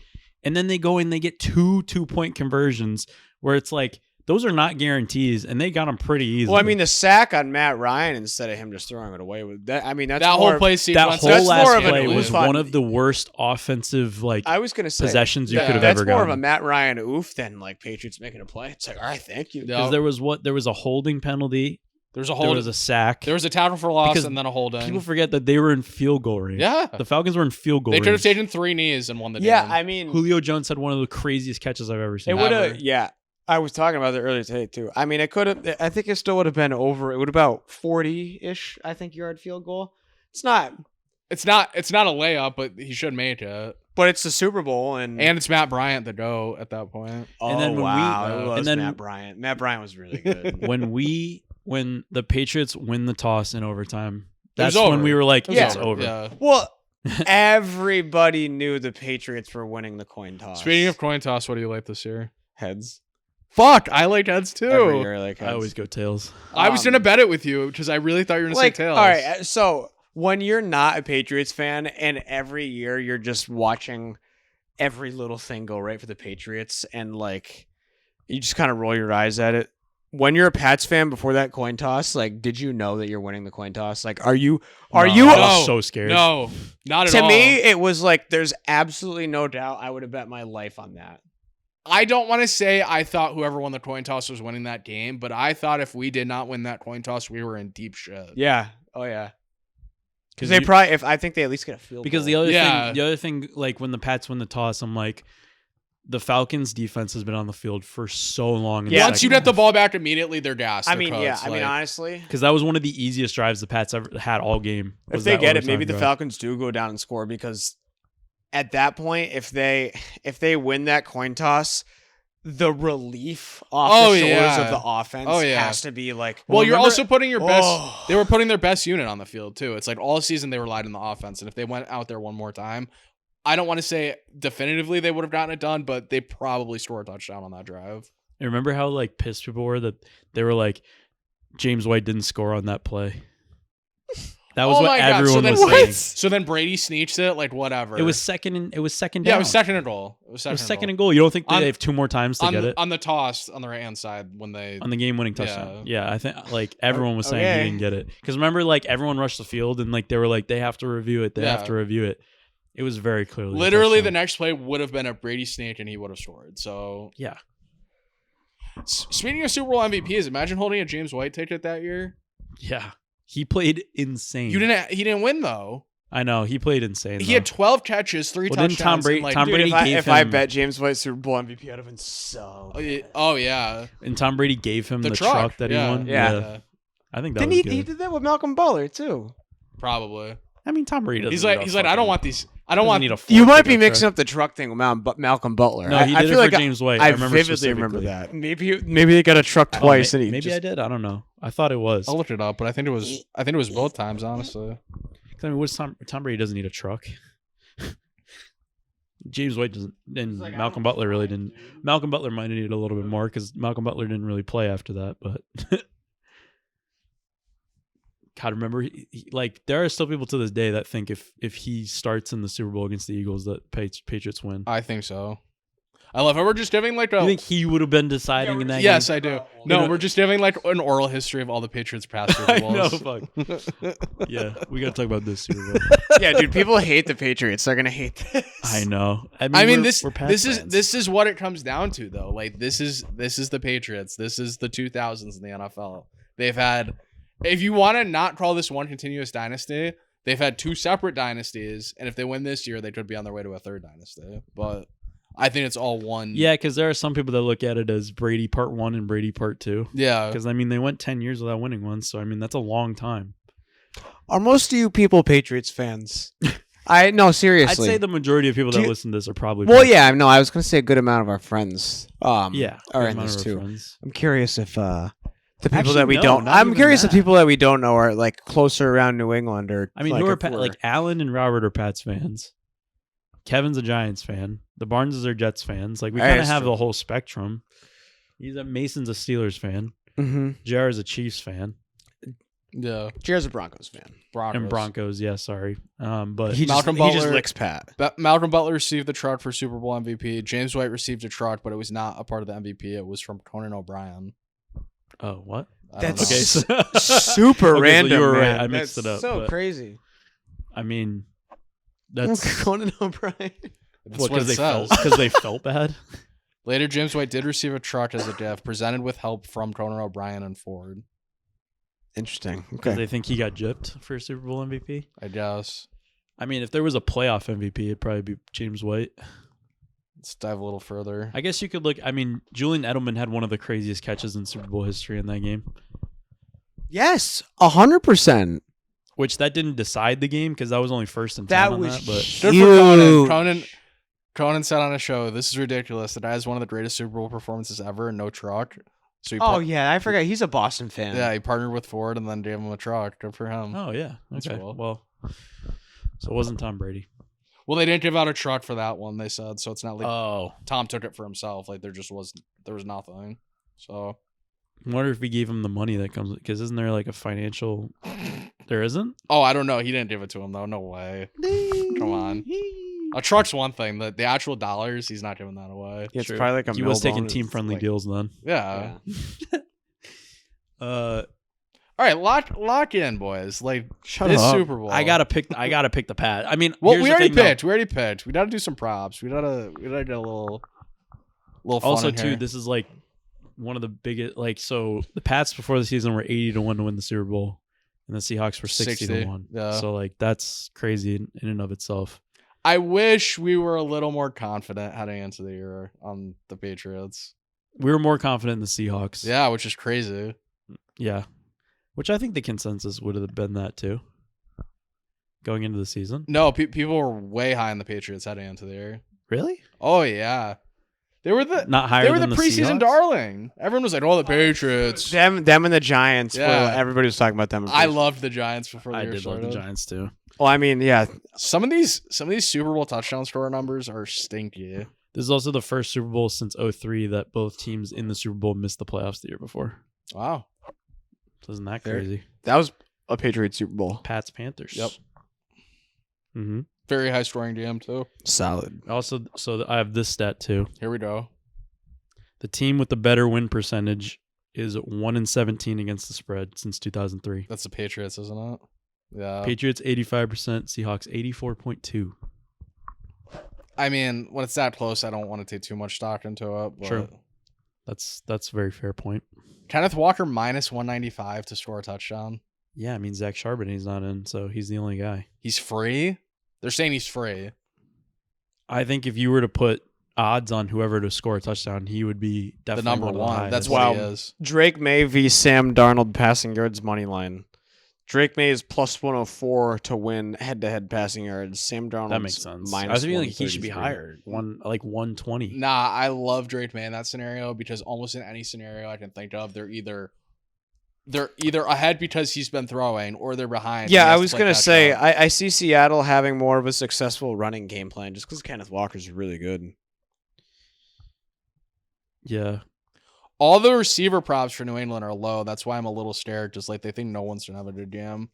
And then they go and they get 2 2-point conversions where it's like, those are not guarantees, and they got them pretty easily. Well, I mean, the sack on Matt Ryan instead of him just throwing it away with that. I mean, that's that more, whole play sequence. That whole last more of an play was oof on- one of the worst offensive I was gonna say possessions you yeah, could have that's ever more gotten. of a Matt Ryan oof than like Patriots making a play. It's like, all right, thank you. Yeah. Because there was a holding penalty. There's a There hold. was a sack. There was a tackle for loss Because and then a hold in. People forget that they were in field goal range. Yeah. The Falcons were in field goal They range. could have taken 3 knees and won the Yeah, game. I mean, Julio Jones had one of the craziest catches I've ever seen. it would Ever. have. Yeah, I was talking about that earlier today too. I mean, it could have. I think it still would have been over. It would about 40-ish. I think yard field goal. It's not, It's not a layup, but he should make it. but it's the Super Bowl and And it's Matt Bryant the go at that point. oh and then when wow, it was and then- Matt Bryant. Matt Bryant was really good. when the Patriots win the toss in overtime, It was that's when over. we were like, It was it's Yeah. over. Yeah. Well, everybody knew the Patriots were winning the coin toss. Speaking of coin toss, what do you like this year? heads, Fuck, I like heads too. every year like heads. I always go tails. I was gonna bet it with you because I really thought you were gonna say tails. All right, so when you're not a Patriots fan and every year you're just watching every little thing go right for the Patriots and like you just kind of roll your eyes at it. When you're a Pats fan before that coin toss, like, did you know that you're winning the coin toss? Like, are you? I No. was so scared. No, not at To all. me, it was like there's absolutely no doubt I would have bet my life on that. I don't want to say I thought whoever won the coin toss was winning that game, but I thought if we did not win that coin toss, we were in deep shit. Yeah. Oh yeah. Because you- they probably, if I think they at least get a field Because goal. the other thing, like when the Pats win the toss, I'm like, the Falcons' defense has been on the field for so long. in the Yeah. Once you second get the half. ball back immediately, they're gassed. I They're mean, cooked. yeah. I mean, Like, honestly, Because that was one of the easiest drives the Pats ever had all game. if was they that get it, overtime maybe the drive. Falcons do go down and score because at that point, if they win that coin toss, the relief off Oh, the shoulders yeah. of the offense Oh, yeah. has to be like. well, you're remember- also putting your best. Oh. They were putting their best unit on the field too. It's like all season they relied on the offense, and if they went out there one more time, I don't want to say definitively they would have gotten it done, but they probably scored a touchdown on that drive. And remember how like pissed people were that they were like, James White didn't score on that play. That was Oh what my God. everyone So was then, saying. so then Brady sneaks it, like whatever. It was second and down. Yeah, it was second and goal. It was second and goal. You don't think On- they have 2 more times to get it on the toss on the right hand side when they on the game-winning touchdown? Yeah, I think like everyone was saying Okay. he didn't get it because remember, like everyone rushed the field and like they were like they have to review it. They have Yeah. to review it. It was very clearly a literally the touchdown. next play would have been a Brady sneak and he would have scored. So Yeah. speaking of Super Bowl MVPs, imagine holding a James White ticket that year. Yeah. He played insane. He didn't win though. I know. He played insane. He had 12 catches, 3 Well, touchdowns. didn't Tom Brady- and, like, Tom Brady gave if I him- bet James White Super Bowl MVP, I'd have been so. Oh yeah, and Tom Brady gave him the the truck, truck that he won. Yeah. I think that Didn't was he? good. He did that with Malcolm Butler too. probably. I mean, Tom Brady doesn't He's need like a I don't fucking- want these. I don't doesn't want need a You fourth might be pickup mixing truck. up the truck thing with Malcolm Butler. No, he I did it feel for like James White. I remember vividly remember specifically. that. Maybe they got a truck Oh, twice, may- and he maybe just, I did. I don't know. I thought it was. I'll look it up, but I think it was both times, honestly. 'Cause, I mean, what's Tom Brady doesn't need a truck. James White doesn't, and Malcolm Butler really didn't. Malcolm Butler might have needed a little bit more because Malcolm Butler didn't really play after that. But God, remember, like there are still people to this day that think if he starts in the Super Bowl against the Eagles, that Patriots win. I think so. I love how we're just giving like a. You think he would have been deciding in that? Yes, game? I do. You No, know- we're just giving like an oral history of all the Patriots past Super I know. Bowls. Fuck. Yeah, we gotta talk about this Super Bowl. yeah, dude. People hate the Patriots. They're gonna hate this. I know. I mean, we're this Pats fans. is what it comes down to, though. Like this is the Patriots. This is the 2000s in the NFL. They've had, if you want to not call this one continuous dynasty, they've had 2 separate dynasties, and if they win this year, they could be on their way to a 3rd dynasty. But I think it's all one. Yeah, because there are some people that look at it as Brady Part 1 and Brady Part 2. Yeah. Because I mean, they went 10 years without winning one, so I mean that's a long time. Are most of you people Patriots fans? No, seriously. I'd say the majority of people Do that you- listen to this are probably. Well, Pats. yeah, no, I was gonna say a good amount of our friends. Yeah, are good in amount this of our too. friends. I'm curious if the people Actually, that we no, don't. not I'm even curious if that. people that we don't know are like closer around New England or. I mean, like, who are if we're- like Alan and Robert are Pats fans. Kevin's a Giants fan. The Barneses are Jets fans. Like we Hey, kind of that's have true. the whole spectrum. Mason's a Steelers fan. Mhm. JR's a Chiefs fan. Yeah. Jared's a Broncos fan. Broncos. And Broncos, yeah, sorry. But He Malcolm just Butler- licks Pat. Malcolm Butler received the truck for Super Bowl MVP. James White received a truck, but it was not a part of the MVP. It was from Conan O'Brien. oh, what? I don't That's know. Okay, so Super Okay, so random. you were right. man. I mixed That's it up, So but- crazy. I mean, that's Conan O'Brien. That's what it they says. felt because they felt bad. Later, James White did receive a truck as a gift, presented with help from Conan O'Brien and Ford. Interesting. Because Okay. they think he got gypped for Super Bowl MVP. I guess. I mean, if there was a playoff MVP, it'd probably be James White. Let's dive a little further. I guess you could look. I mean, Julian Edelman had one of the craziest catches in Super Bowl history in that game, Yes, 100%. which that didn't decide the game because that was only first and 10 That on was that. But Good for Conan. Conan said on a show, "This is ridiculous. The guy has one of the greatest Super Bowl performances ever and no truck." So he Oh yeah, I forgot. He's a Boston fan. yeah, he partnered with Ford and then gave him a truck. Good for him. oh yeah, That's okay. cool. Well, so it wasn't Tom Brady. Well, they didn't give out a truck for that one. They said so. It's not like Oh, Tom took it for himself. Like there was nothing. So I wonder if we gave him the money that comes because isn't there like a financial? There isn't. I don't know. He didn't give it to him though. No way. Come on. A truck's one thing. The actual dollars, he's not giving that away. Yeah, it's True. probably like a He was mill taking bonus. team friendly Like- deals then. Yeah. Yeah. All right, lock in, boys. Like Shut this up. Super Bowl. I gotta pick the Pat. I mean, Well, here's we the already thing, though. picked. We already picked. We gotta do some props. We gotta get a little fun Also, in too, here. this is like one of the biggest. Like, so the Pats before the season were 80-1 to win the Super Bowl, and the Seahawks were 60-1. yeah. So like that's crazy in and of itself. I wish we were a little more confident heading into the year on the Patriots. We were more confident in the Seahawks. Yeah, which is crazy. Yeah. Which I think the consensus would have been that too. Going into the season. No, people were way high on the Patriots heading into the year. Really? Oh yeah, they were the Not higher they were than the the preseason Seahawks? darling. Everyone was like, "Oh, the Patriots." Them and the Giants. Yeah. Everybody was talking about them. I loved the Giants before the I year did love started. the Giants too. Well, I mean, yeah. Some of these Super Bowl touchdown score numbers are stinky. This is also the first Super Bowl since 2003 that both teams in the Super Bowl missed the playoffs the year before. Wow. So isn't that Fair. crazy? That was a Patriots Super Bowl. Pats Panthers. Yep. Mm-hmm. Very high scoring game too. Solid. Also, I have this stat too. Here we go. The team with the better win percentage is 1-17 against the spread since 2003. That's the Patriots, isn't it? Yeah. Patriots 85%, Seahawks 84.2. I mean, when it's that close, I don't want to take too much stock into it. But True. That's a very fair point. Kenneth Walker minus 195 to score a touchdown. Yeah, I mean Zach Charbonnet's not in, so he's the only guy. He's free. They're saying he's free. I think if you were to put odds on whoever to score a touchdown, he would be The definitely number one. Of the one. highest. That's Wow. what he is. Drake May v. Sam Darnold passing yards money line. Drake May is plus 104 to win head-to-head passing yards. Sam Darnold That makes sense. I minus was feeling he should be 133. higher. 120. Nah, I love Drake May in that scenario because almost in any scenario I can think of, they're either ahead because he's been throwing or they're behind. Yeah, and he I has was to going to catch say, up. I see Seattle having more of a successful running game plan just because Kenneth Walker's really good. Yeah. All the receiver props for New England are low. That's why I'm a little scared. Just like they think no one's gonna have a good game.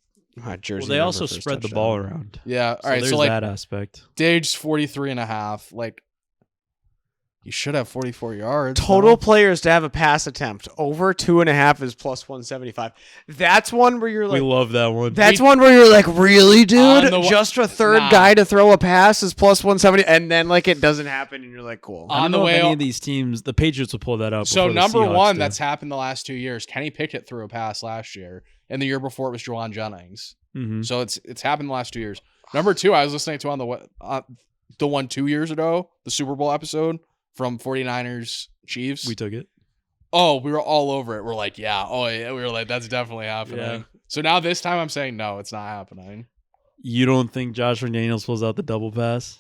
Jersey Well, they number also for his spread the touchdown. ball around. Yeah. All So right. there's So like that aspect. Diggs 43.5. Like you should have 44 yards. Total no? players to have a pass attempt over 2.5 is plus 175. That's one where you're We like, love that one. that's one where you're like, really, On dude? the Just a third Nah. guy to throw a pass is plus 170, and then like it doesn't happen, and you're like, cool. I don't on the know way if any out- of these teams, the Patriots will pull that out. So before the number Seahawks one do. that's happened the last 2 years. Kenny Pickett threw a pass last year, and the year before it was Juwan Jennings. Mhm. So it's happened the last 2 years. Number two, I was listening to on the one 2 years ago, the Super Bowl episode from 49ers Chiefs. We took it. Oh, we were all over it. We're like, yeah. Oh, yeah. We were like, that's definitely happening. Yeah. So now this time I'm saying, no, it's not happening. You don't think Josh McDaniels pulls out the double pass?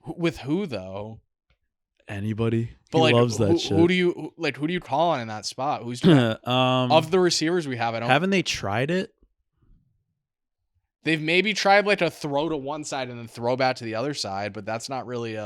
With who, though? Anybody? But he like, loves that who, shit. who do you call on in that spot? Who's doing of the receivers we have? I don't. Haven't they tried it? They've maybe tried like to throw to one side and then throw back to the other side, but that's not really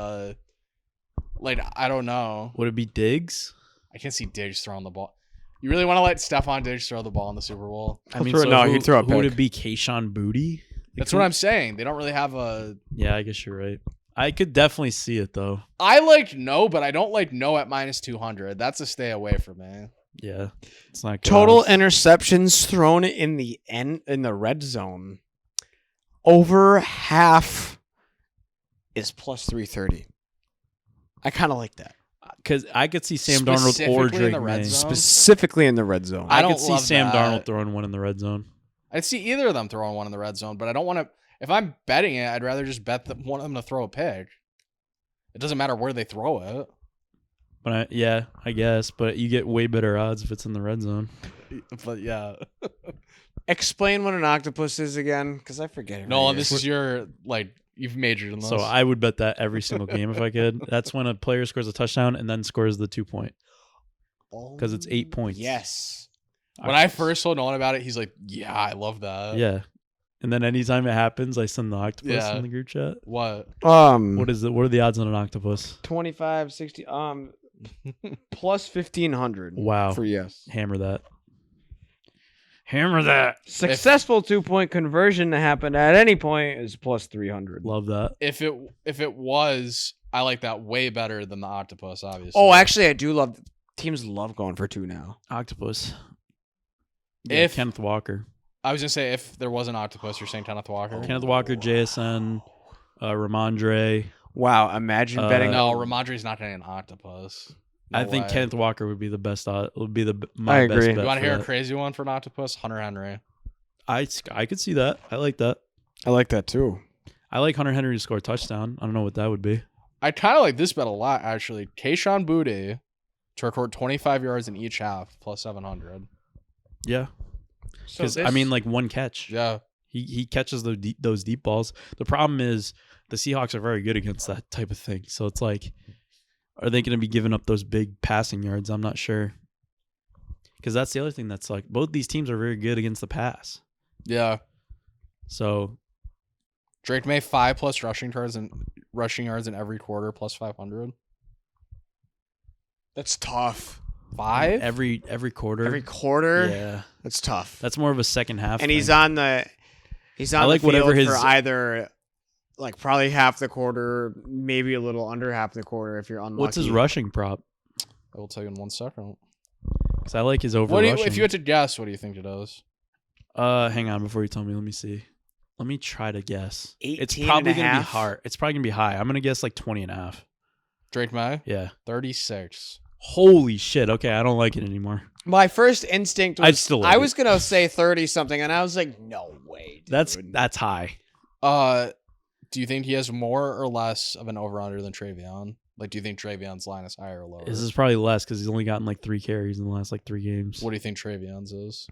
like I don't know. Would it be Diggs? I can't see Diggs throwing the ball. You really want to let Stephon Diggs throw the ball in the Super Bowl? I mean, throw- so no, who, he'd throw a who would pick. it be? Kayshawn Booty? That's what I'm saying. They don't really have a. Yeah, I guess you're right. I could definitely see it though. I like no, but I don't like no at minus 200. That's a stay away from me. Yeah, it's not good Total odds. interceptions thrown in the red zone. Over half is plus 330. I kind of like that. Because I could see Sam Darnold or Specifically in Drake the red May. zone? Specifically in the red zone. I I don't could see love Sam that. Darnold throwing one in the red zone. I'd see either of them throwing one in the red zone, but I don't want to. If I'm betting it, I'd rather just bet that one of them to throw a pick. It doesn't matter where they throw it. But I guess. But you get way better odds if it's in the red zone. But yeah, Explain what an octopus is again, because I forget it. no, right and this here. is your like you've majored in this. So I would bet that every single game if I could. That's when a player scores a touchdown and then scores the 2 point. 'cause it's 8 points. Yes. when I first told Nolan about it, he's like, "Yeah, I love that." Yeah. And then anytime it happens, I send the octopus Yeah. in the group chat. What? What is it? What are the odds on an octopus? 25, 60, plus 1,500. Wow. For yes. Hammer that. Hammer that. Successful 2-point conversion to happen at any point is plus 300. Love that. If it was, I like that way better than the octopus. Obviously. Oh, actually, I do love. Teams love going for 2 now. Octopus. Yeah, If- Kenneth Walker. I was gonna say if there was an octopus, you're saying Kenneth Walker. Kenneth Walker, JSN, Ramondre. Wow, imagine betting. No, Ramondre's not getting an octopus. No I think way. Kenneth Walker would be the best. Would be I my best agree. bet You want to for hear a that. crazy one for an octopus? Hunter Henry. I could see that. I like that. I like that too. I like Hunter Henry to score a touchdown. I don't know what that would be. I kind of like this bet a lot, actually. Kayshawn Boutte to record 25 yards in each half, plus 700. Yeah, So because I mean, like one catch. Yeah. He catches those deep balls. The problem is the Seahawks are very good against that type of thing. So it's like, are they going to be giving up those big passing yards? I'm not sure. Because that's the other thing that's like, both these teams are very good against the pass. Yeah. So Drake May 5+ rushing yards in every quarter, plus 500. that's tough. 5? every quarter. Every quarter? Yeah, That's tough. that's more of a second half. And thing. he's on the like the whatever field his- for either like probably half the quarter, maybe a little under half the quarter if you're unlucky. What's his rushing prop? I will tell you in 1 second. Because I like his over What do you, rushing. if you had to guess, what do you think it is? Hang on before you tell me. Let me see. Let me try to guess. 18 It's probably and a gonna be half? hard. It's probably gonna be high. I'm gonna guess like 20 and a half. Drake May? Yeah. 36. Holy shit. Okay, I don't like it anymore. My first instinct was I'd still like I it. was gonna say 30 something, and I was like, no way, dude. That's high. Do you think he has more or less of an over-under than Travion? Like, do you think Travion's line is higher or lower? This is probably less because he's only gotten like 3 carries in the last like 3 games. What do you think Travion's is?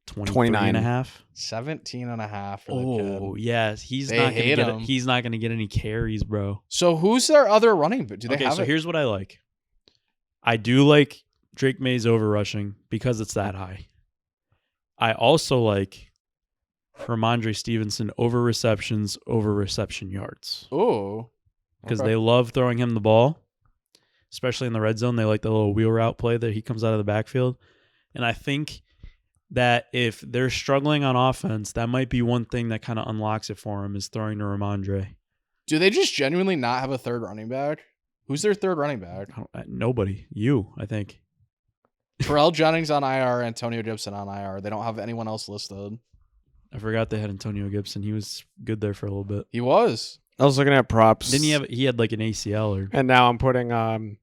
29 and a half. 17 and a half for the Oh, kid. yes. He's They not gonna hate get him. he's not gonna get any carries, bro. So who's their other running back? Do they Okay, have so it? here's what I like. I do like Drake May's over rushing because it's that high. I also like Ramondre Stevenson over receptions, over reception yards. Ooh. Because Okay. they love throwing him the ball, especially in the red zone. They like the little wheel route play that he comes out of the backfield. And I think that if they're struggling on offense, that might be one thing that kind of unlocks it for him is throwing to Ramondre. Do they just genuinely not have a third running back? Who's their third running back? Nobody. You, I think. Terrell Jennings on IR, Antonio Gibson on IR. They don't have anyone else listed. I forgot they had Antonio Gibson. He was good there for a little bit. He was. I was looking at props. Didn't he had like an ACL or And now I'm putting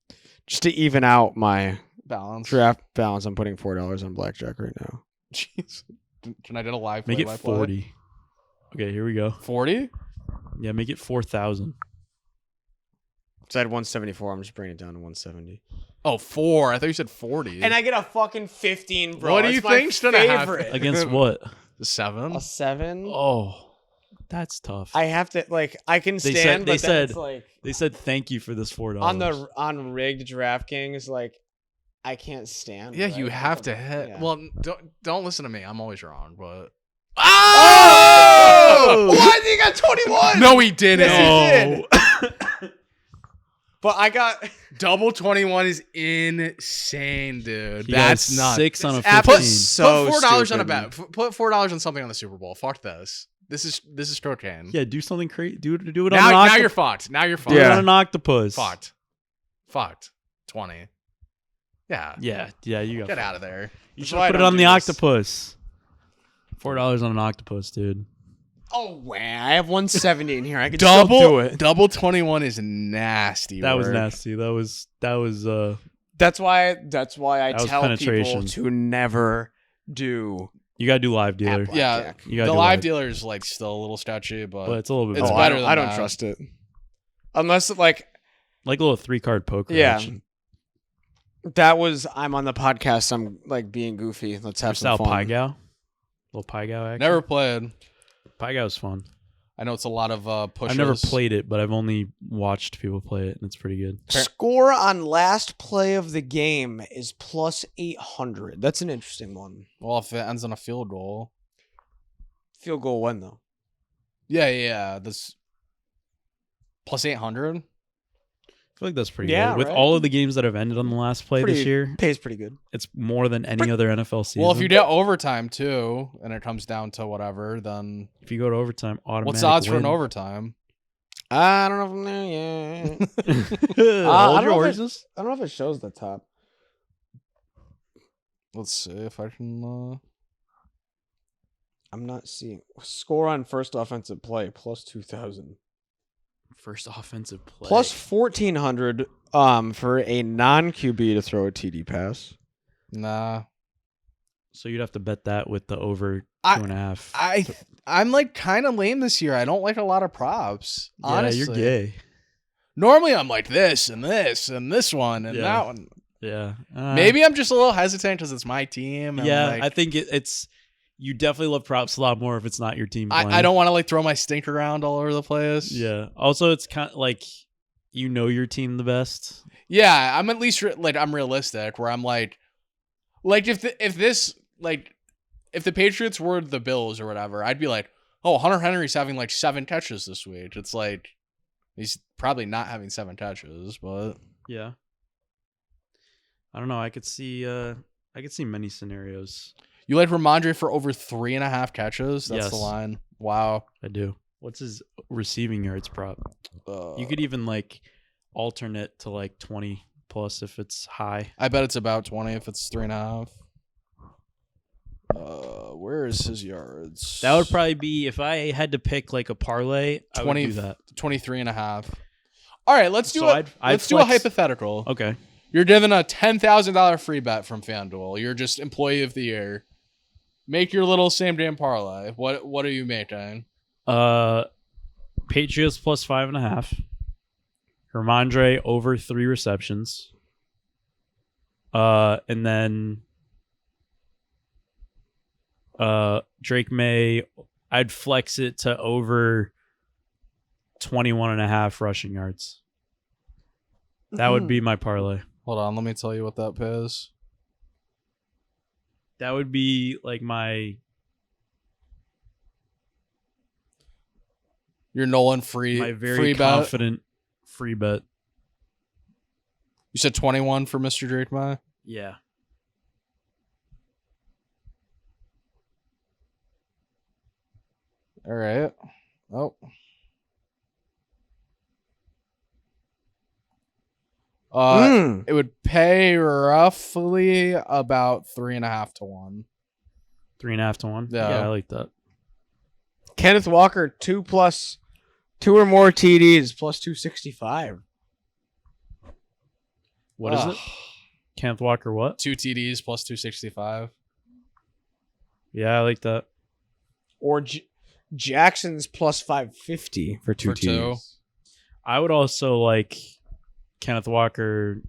just to even out my Balance. draft balance, I'm putting $4 on blackjack right now. Jeez. Can I do a live make it play-by-play? 40. Okay, here we go. 40? Yeah, make it 4,000. So I had 174. I'm just bringing it down to 170. Oh, 4. I thought you said 40. And I get a fucking 15, bro. What do It's you my think's gonna happen? favorite. Against what? 7? A 7? Oh, that's tough. I have to I can They stand. said- but then it's like They said thank you for this $4. on rigged DraftKings, like I can't stand. Yeah, right? you have to hit. Yeah. Well, don't listen to me. I'm always wrong, but Oh! Why did he got 21? no, he didn't. Yes, he did. But I got Double 21 is insane, dude. He That's has nuts. 6 on a It's 15. absolute- So put $4 on a stupid. bet. Put $4 on something on the Super Bowl. Fuck this. This is cocaine. Yeah, do something crazy. Do it on an Now octopus. you're fucked. Now you're fucked. Do it Yeah. on an octopus. Fucked. 20. Yeah. Yeah, you got Get out of there. You That's should why I put it don't on do the this. octopus. $4 on an octopus, dude. oh man, I have 170 in here. I could still do it. Double 21 is nasty. That was work. nasty. That was That's why I That was tell penetration. people to never do you gotta do live dealer. App Yeah, blackjack. You gotta the do live dealer is like still a little sketchy, but but it's a little bit It's better. better I than don't that. trust it unless like Like a little 3-card poker yeah. action. That was I'm on the podcast. I'm like being goofy. Let's have some Style fun. Pie Gow. Little Pie Gow action. never played. Pie Gow's fun. I know it's a lot of pushes. I've never played it, but I've only watched people play it, and it's pretty good. Score on last play of the game is plus 800. That's an interesting one. Well, if it ends on a field goal. Field goal win though. Yeah. This plus 800. I feel like that's pretty Yeah, good. With right? all of the games that have ended on the last play this year, Pays pretty good. it's more than any other NFL season. Well, if you get overtime too, and it comes down to whatever, then if you go to overtime, automatic what's the odds for an win. overtime? I don't know if I'm there yet. Hold I your don't know if horses. I don't know if it shows the top. Let's see if I can. I'm not seeing score on first offensive play plus 2,000. First offensive play. Plus 1,400 for a non-QB to throw a TD pass. Nah, So you'd have to bet that with the over I- 2.5. I'm like kind of lame this year. I don't like a lot of props. Honestly, Yeah, you're gay. Normally, I'm like this and this and this one and Yeah. that one. Yeah. Maybe I'm just a little hesitant because it's my team. And Yeah, like, I think it's you definitely love props a lot more if it's not your team playing. I don't want to like throw my stink around all over the place. Yeah. Also, it's kind of like you know your team the best. Yeah, I'm at least I'm realistic where I'm like if the Patriots were the Bills or whatever, I'd be like, oh, Hunter Henry's having like 7 catches this week. It's like he's probably not having 7 catches, but Yeah. I don't know. I could see many scenarios. You like Ramondre for over 3.5 catches? That's Yes. the line. Wow. I do. What's his receiving yards prop? You could even like alternate to like 20 plus if it's high. I bet it's about 20 if it's 3.5. Where is his yards? That would probably be if I had to pick like a parlay. 20, I would do that. 23.5. All right, let's do So it. Let's do a hypothetical. Okay. You're given a $10,000 free bet from FanDuel. You're just employee of the year. Make your little same damn parlay. What are you making? Patriots plus 5.5. Ramondre over 3 receptions. And then Drake May, I'd flex it to over 21.5 rushing yards. That would be my parlay. Hold on, let me tell you what that pays. That would be like my Your Nolan free very free bet. confident free bet. You said 21 for Mr. Drake May? Yeah. All right. Oh. It would pay roughly about 3.5 to 1. 3.5 to 1. Yeah. Yeah, I like that. Kenneth Walker 2 or more TDs plus 265. What is it? Kenneth Walker what? 2 TDs plus 265. Yeah, I like that. Or Jackson's plus 550 for 2 For 2. TDs. I would also like Kenneth Walker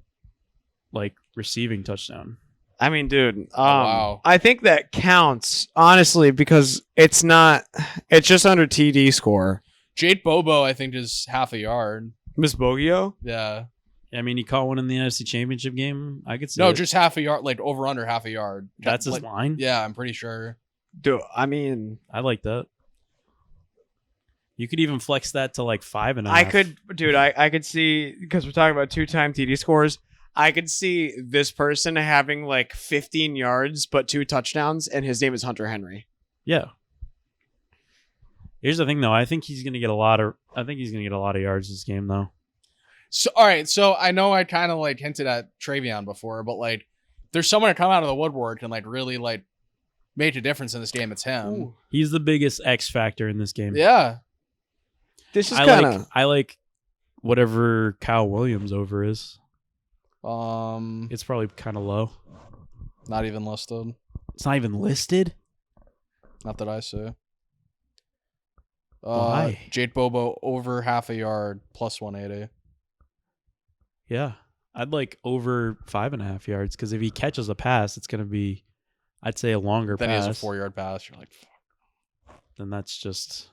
like receiving touchdown. I mean, dude, wow. I think that counts, honestly, because it's just under TD score. Jade Bobo, I think, is half a yard. Miss Bogio? Yeah. I mean, he caught one in the NFC Championship game. I could see No, it. just half a yard, like over under half a yard. That's his like, line? Yeah, I'm pretty sure. Dude, I mean, I like that. You could even flex that to like 5.5. I could see, because we're talking about 2-time TD scores, I could see this person having like 15 yards but 2 touchdowns, and his name is Hunter Henry. Yeah. Here's the thing, though. I think he's gonna get a lot of yards this game, though. So, all right. So I know I kind of like hinted at Travion before, but like, there's someone to come out of the woodwork and like really like make a difference in this game. It's him. Ooh. He's the biggest X factor in this game. Yeah. This is kind of I like whatever Kyle Williams over is. It's It's probably kind of low. not even listed. It's not even listed. Not that I see. Why? Jade Bobo over half a yard plus 180. Yeah, I'd like over 5.5 yards because if he catches a pass, it's gonna be, I'd say, a longer Then pass. he has a 4-yard pass. You're like, fuck, Then that's just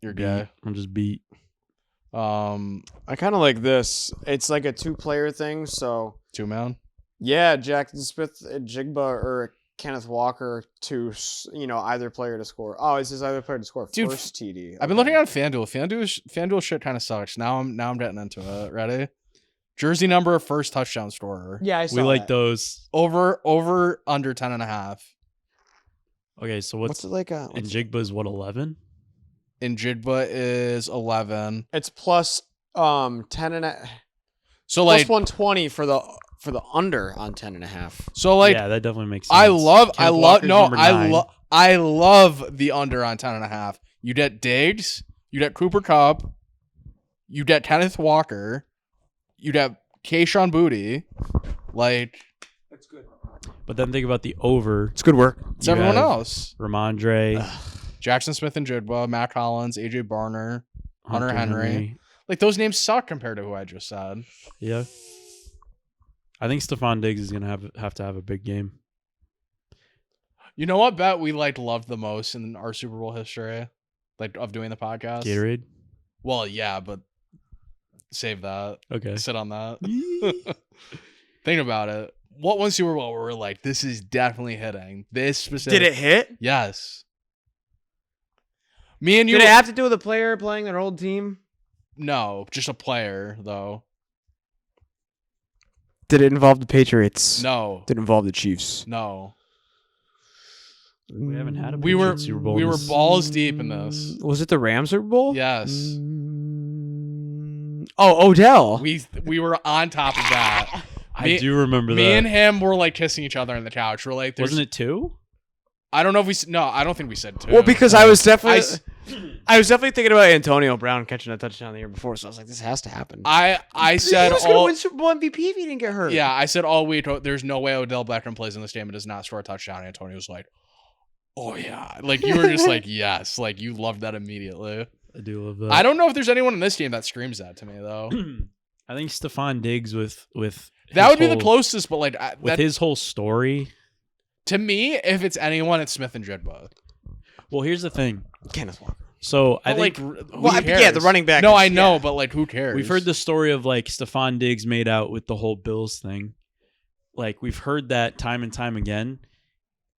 you're beat. gay. I'm just beat. I kind of like this. It's like a 2-player thing, so 2-man. yeah, Jackson Smith, Jigba, or Kenneth Walker to either player to score. Oh, it's just either player to score Dude, first TD. I've been looking at FanDuel. FanDuel shit kind of sucks. Now I'm getting into it. Ready? Jersey number, first touchdown scorer. Yeah, I saw We like that. those. Over under 10.5. Okay, so What's it like? and Jigba's what 11? And Jigba is 11. It's plus 10.5. So Plus like 120 for the under on 10.5. so like Yeah, that definitely makes sense. I love Walker's number 9. I love the under on 10.5. You get Diggs, you get Cooper Kupp, you get Kenneth Walker, you get Kayshon Boutte. Like, That's good. But then think about the over. It's good work. it's You everyone have else. Ramondre, Jackson Smith and Jigba, Matt Collins, AJ Barner, Hunter Henry. Like, those names suck compared to who I just said. Yeah. I think Stephon Diggs is gonna have to have a big game. You know what bet we like loved the most in our Super Bowl history, like of doing the podcast? Gatorade. Well, yeah, but save that. Okay. Sit on that. Think about it. What one Super Bowl where we're like, this is definitely hitting this specific? Did it hit? Yes. Me and you. Did it have to do with a player playing their old team? No, just a player though. Did it involve the Patriots? No. Did it involve the Chiefs? No. We haven't had a We were Patriots Super Bowl. we in were this- balls deep in this. Was it the Rams Super Bowl? Yes. Oh, Odell. We were on top of that. I do remember that. Me and him were like kissing each other on the couch. We're like, Wasn't it 2? I don't know if we. No, I don't think we said 2. Well, because I was definitely, I- I was definitely thinking about Antonio Brown catching a touchdown the year before, so I was like, this has to happen. I said he was going to all. win Super Bowl MVP if he didn't get hurt. Yeah, I said all week. There's no way Odell Beckham plays in this game and does not score a touchdown. Antonio was like, "Oh yeah," like you were just like, "Yes," like you loved that immediately. I do love that. I don't know if there's anyone in this game that screams that to me though. I think Stephon Diggs with That his would be the whole- closest, but like with that, his whole story. to me, if it's anyone, it's Smith and Jigba. Well, here's the thing. Kenneth Walker. So I But, think like, who Well, cares? yeah, the running back. No, is- I know, yeah. but like, who cares? we've heard the story of like Stephon Diggs made out with the whole Bills thing. Like we've heard that time and time again.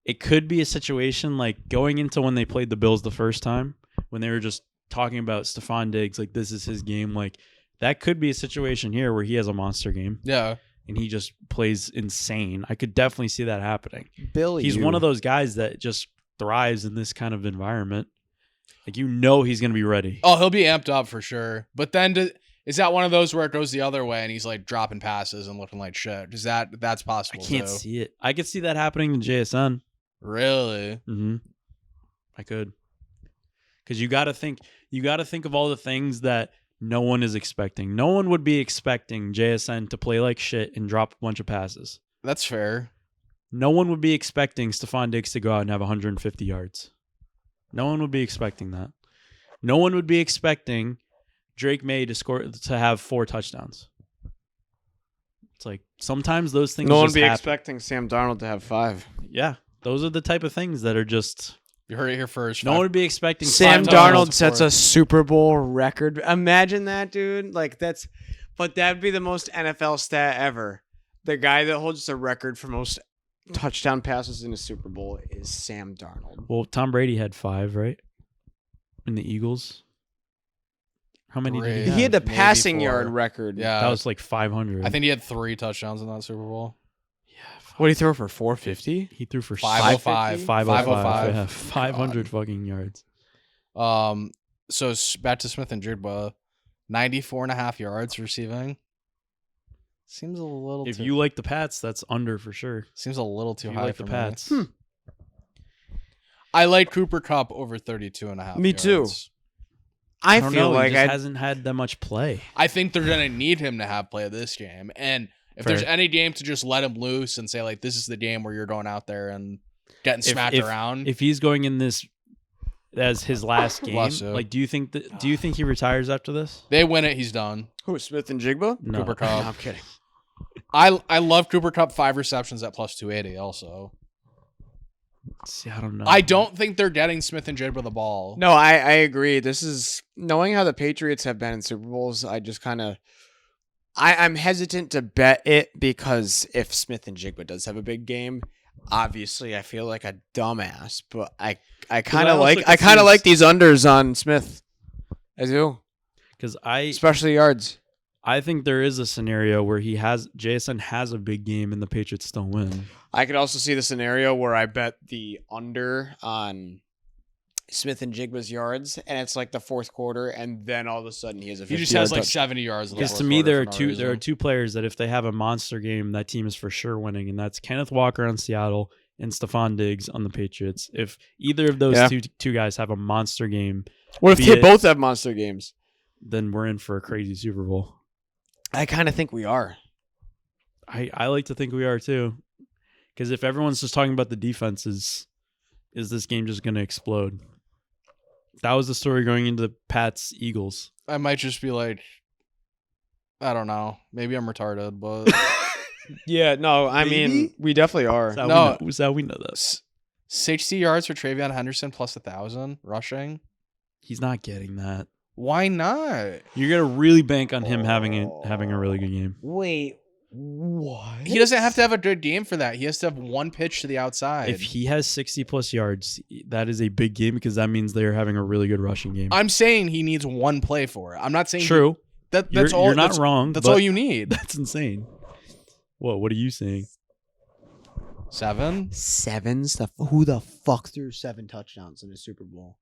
It could be a situation like going into when they played the Bills the first time, when they were just talking about Stephon Diggs, like this is his game. Like that could be a situation here where he has a monster game Yeah, and he just plays insane. I could definitely see that happening. Billy. He's one of those guys that just thrives in this kind of environment. Like he's going to be ready. oh, he'll be amped up for sure. But then, is that one of those where it goes the other way and he's like dropping passes and looking like shit? Is that's I possible? can't too? see it. I could see that happening in JSN. Really? Mm-hmm. I could, because you got to think of all the things that no one is expecting. No one would be expecting JSN to play like shit and drop a bunch of passes. That's fair. No one would be expecting Stephon Diggs to go out and have 150 yards. No one would be expecting that. No one would be expecting Drake May to have 4 touchdowns. It's like sometimes those things. No one just be happen. expecting Sam Darnold to have 5. Yeah, those are the type of things that are just. You heard it here first. No one would be expecting Sam 5 Darnold touchdowns. sets a Super Bowl record. Imagine that, dude. Like but that'd be the most NFL stat ever. The guy that holds the record for most touchdown passes in a Super Bowl is Sam Darnold. Well, Tom Brady had 5, right? In the Eagles. How many did he Yeah, He had the maybe passing 4. yard record. Yeah, That was like 500. I think he had 3 touchdowns in that Super Bowl. What did he throw for 450? he threw for 505. 505. Yeah, 500 fucking yards. So back to Smith and Jigba, 94.5 yards receiving. Seems a little. If too, you like the Pats, that's under for sure. seems a little too If you high like for the me. Pats. I like Cooper Kupp over 32.5. Me too. yards. I don't feel know, like he just I hasn't had that much play. I think they're gonna need him to have play this game, and if Fair. there's any game to just let him loose and say like this is the game where you're going out there and getting smacked if- around. If he's going in this as his last game, Bless you. like do you think he retires after this? They win it, he's done. who Smith and Jigba? No. Cooper No, Kupp. I'm kidding. I love Cooper Kupp 5 receptions at plus 280 also. See, I don't know. I don't think they're getting Smith and Jigba the ball. No, I agree. This is knowing how the Patriots have been in Super Bowls. I just kind of, I'm hesitant to bet it because if Smith and Jigba does have a big game, obviously I feel like a dumbass. But I kind I of also like I could kind of see- like these unders on Smith. I do, because especially yards. I think there is a scenario where JSN has a big game and the Patriots don't win. I could also see the scenario where I bet the under on Smith and Jigba's yards, and it's like the fourth quarter, and then all of a sudden he has a 50 He just has yard like touch- 70 yards. in the Because fourth to me, quarter there are for no there are reason. two players that if they have a monster game, that team is for sure winning, and that's Kenneth Walker on Seattle and Stephon Diggs on the Patriots. If either of those Yeah. two guys have a monster game, What if be they it- both have monster games? then we're in for a crazy Super Bowl. I kind of think we are. I like to think we are too, because if everyone's just talking about the defenses, is this game just going to explode? That was the story going into Pats Eagles. I might just be like, I don't know. Maybe I'm retarded, but Yeah, no, I Maybe? mean, we definitely are. That's how No. that's how we know that. 60 yards for Travion Henderson plus 1,000 rushing. He's not getting that. Why not? You're gonna really bank on him having a really good game. Wait, what? He doesn't have to have a good game for that. He has to have one pitch to the outside. If he has 60 plus yards, that is a big game because that means they are having a really good rushing game. I'm saying he needs one play for it. I'm not saying True. that's You're all. not that's, wrong. That's but all you need. That's insane. What are you saying? 7? Who the fuck threw 7 touchdowns in a Super Bowl?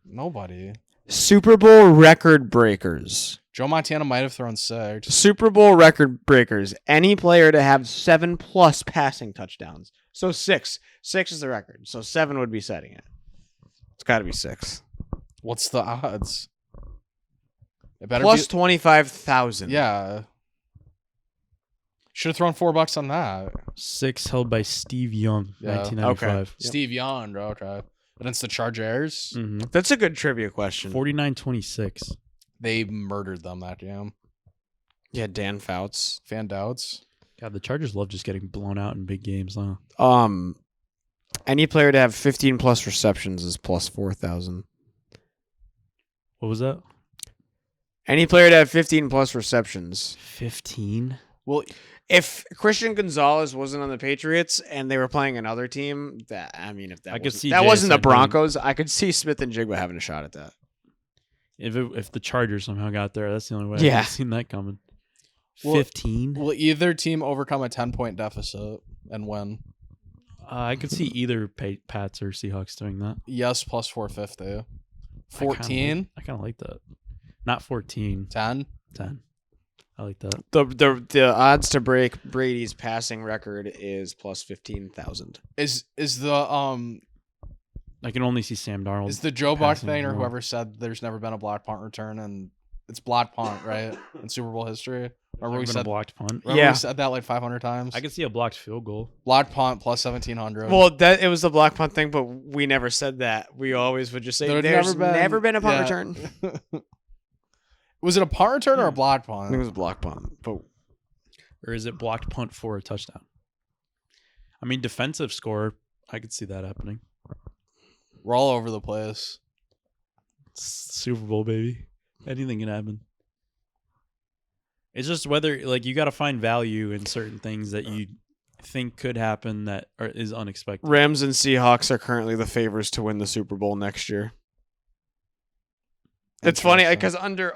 Nobody. Super Bowl record breakers. Joe Montana might have thrown 6. Super Bowl record breakers. Any player to have 7+ passing touchdowns. So 6. 6 is the record. So 7 would be setting it. It's got to be 6. What's the odds? It better Plus be 25,000. Yeah. Should have thrown $4 on that. 6 held by Steve Young, Yeah. 1995. Steve Young, bro. Okay. Against the Chargers, Mm-hmm. That's a good trivia question. 49-26. they murdered them that game. Yeah, Dan Fouts. Fan doubts. God, the Chargers love just getting blown out in big games, huh? Any player to have 15+ receptions is plus 4,000. What was that? Any player to have 15+ receptions. 15? Well, If Christian Gonzalez wasn't on the Patriots and they were playing another team, if that I could wasn't, see that Jay wasn't the Smith doing- Broncos, I could see Smith and Jigba having a shot at that. If the Chargers somehow got there, that's the only way Yeah. I've seen that coming. Well- 15? will either team overcome a 10-point deficit and win? I could see either Pats or Seahawks doing that. Yes, plus 450. 14, I kind of like that. Not 14, 10. 10. I like that. The odds to break Brady's passing record is plus 15,000. Is the I can only see Sam Darnold. is the Joe Buck passing thing or more. whoever said there's never been a block punt return and it's block punt, right? In Super Bowl history. Remember we Been a said blocked punt. remember Yeah. we said that like 500 times? I could see a blocked field goal. Block punt plus 1700. Well, it was the block punt thing, but we never said that. We always would just say there's never been a punt yeah. return. Was it a punt return or a block punt? I think it was a block punt, but Or is it blocked punt for a touchdown? I mean, defensive score, I could see that happening. We're all over the place. It's Super Bowl, baby. Anything can happen. It's just whether, like, you got to find value in certain things that you think could happen that is unexpected. Rams and Seahawks are currently the favorites to win the Super Bowl next year. It's funny because under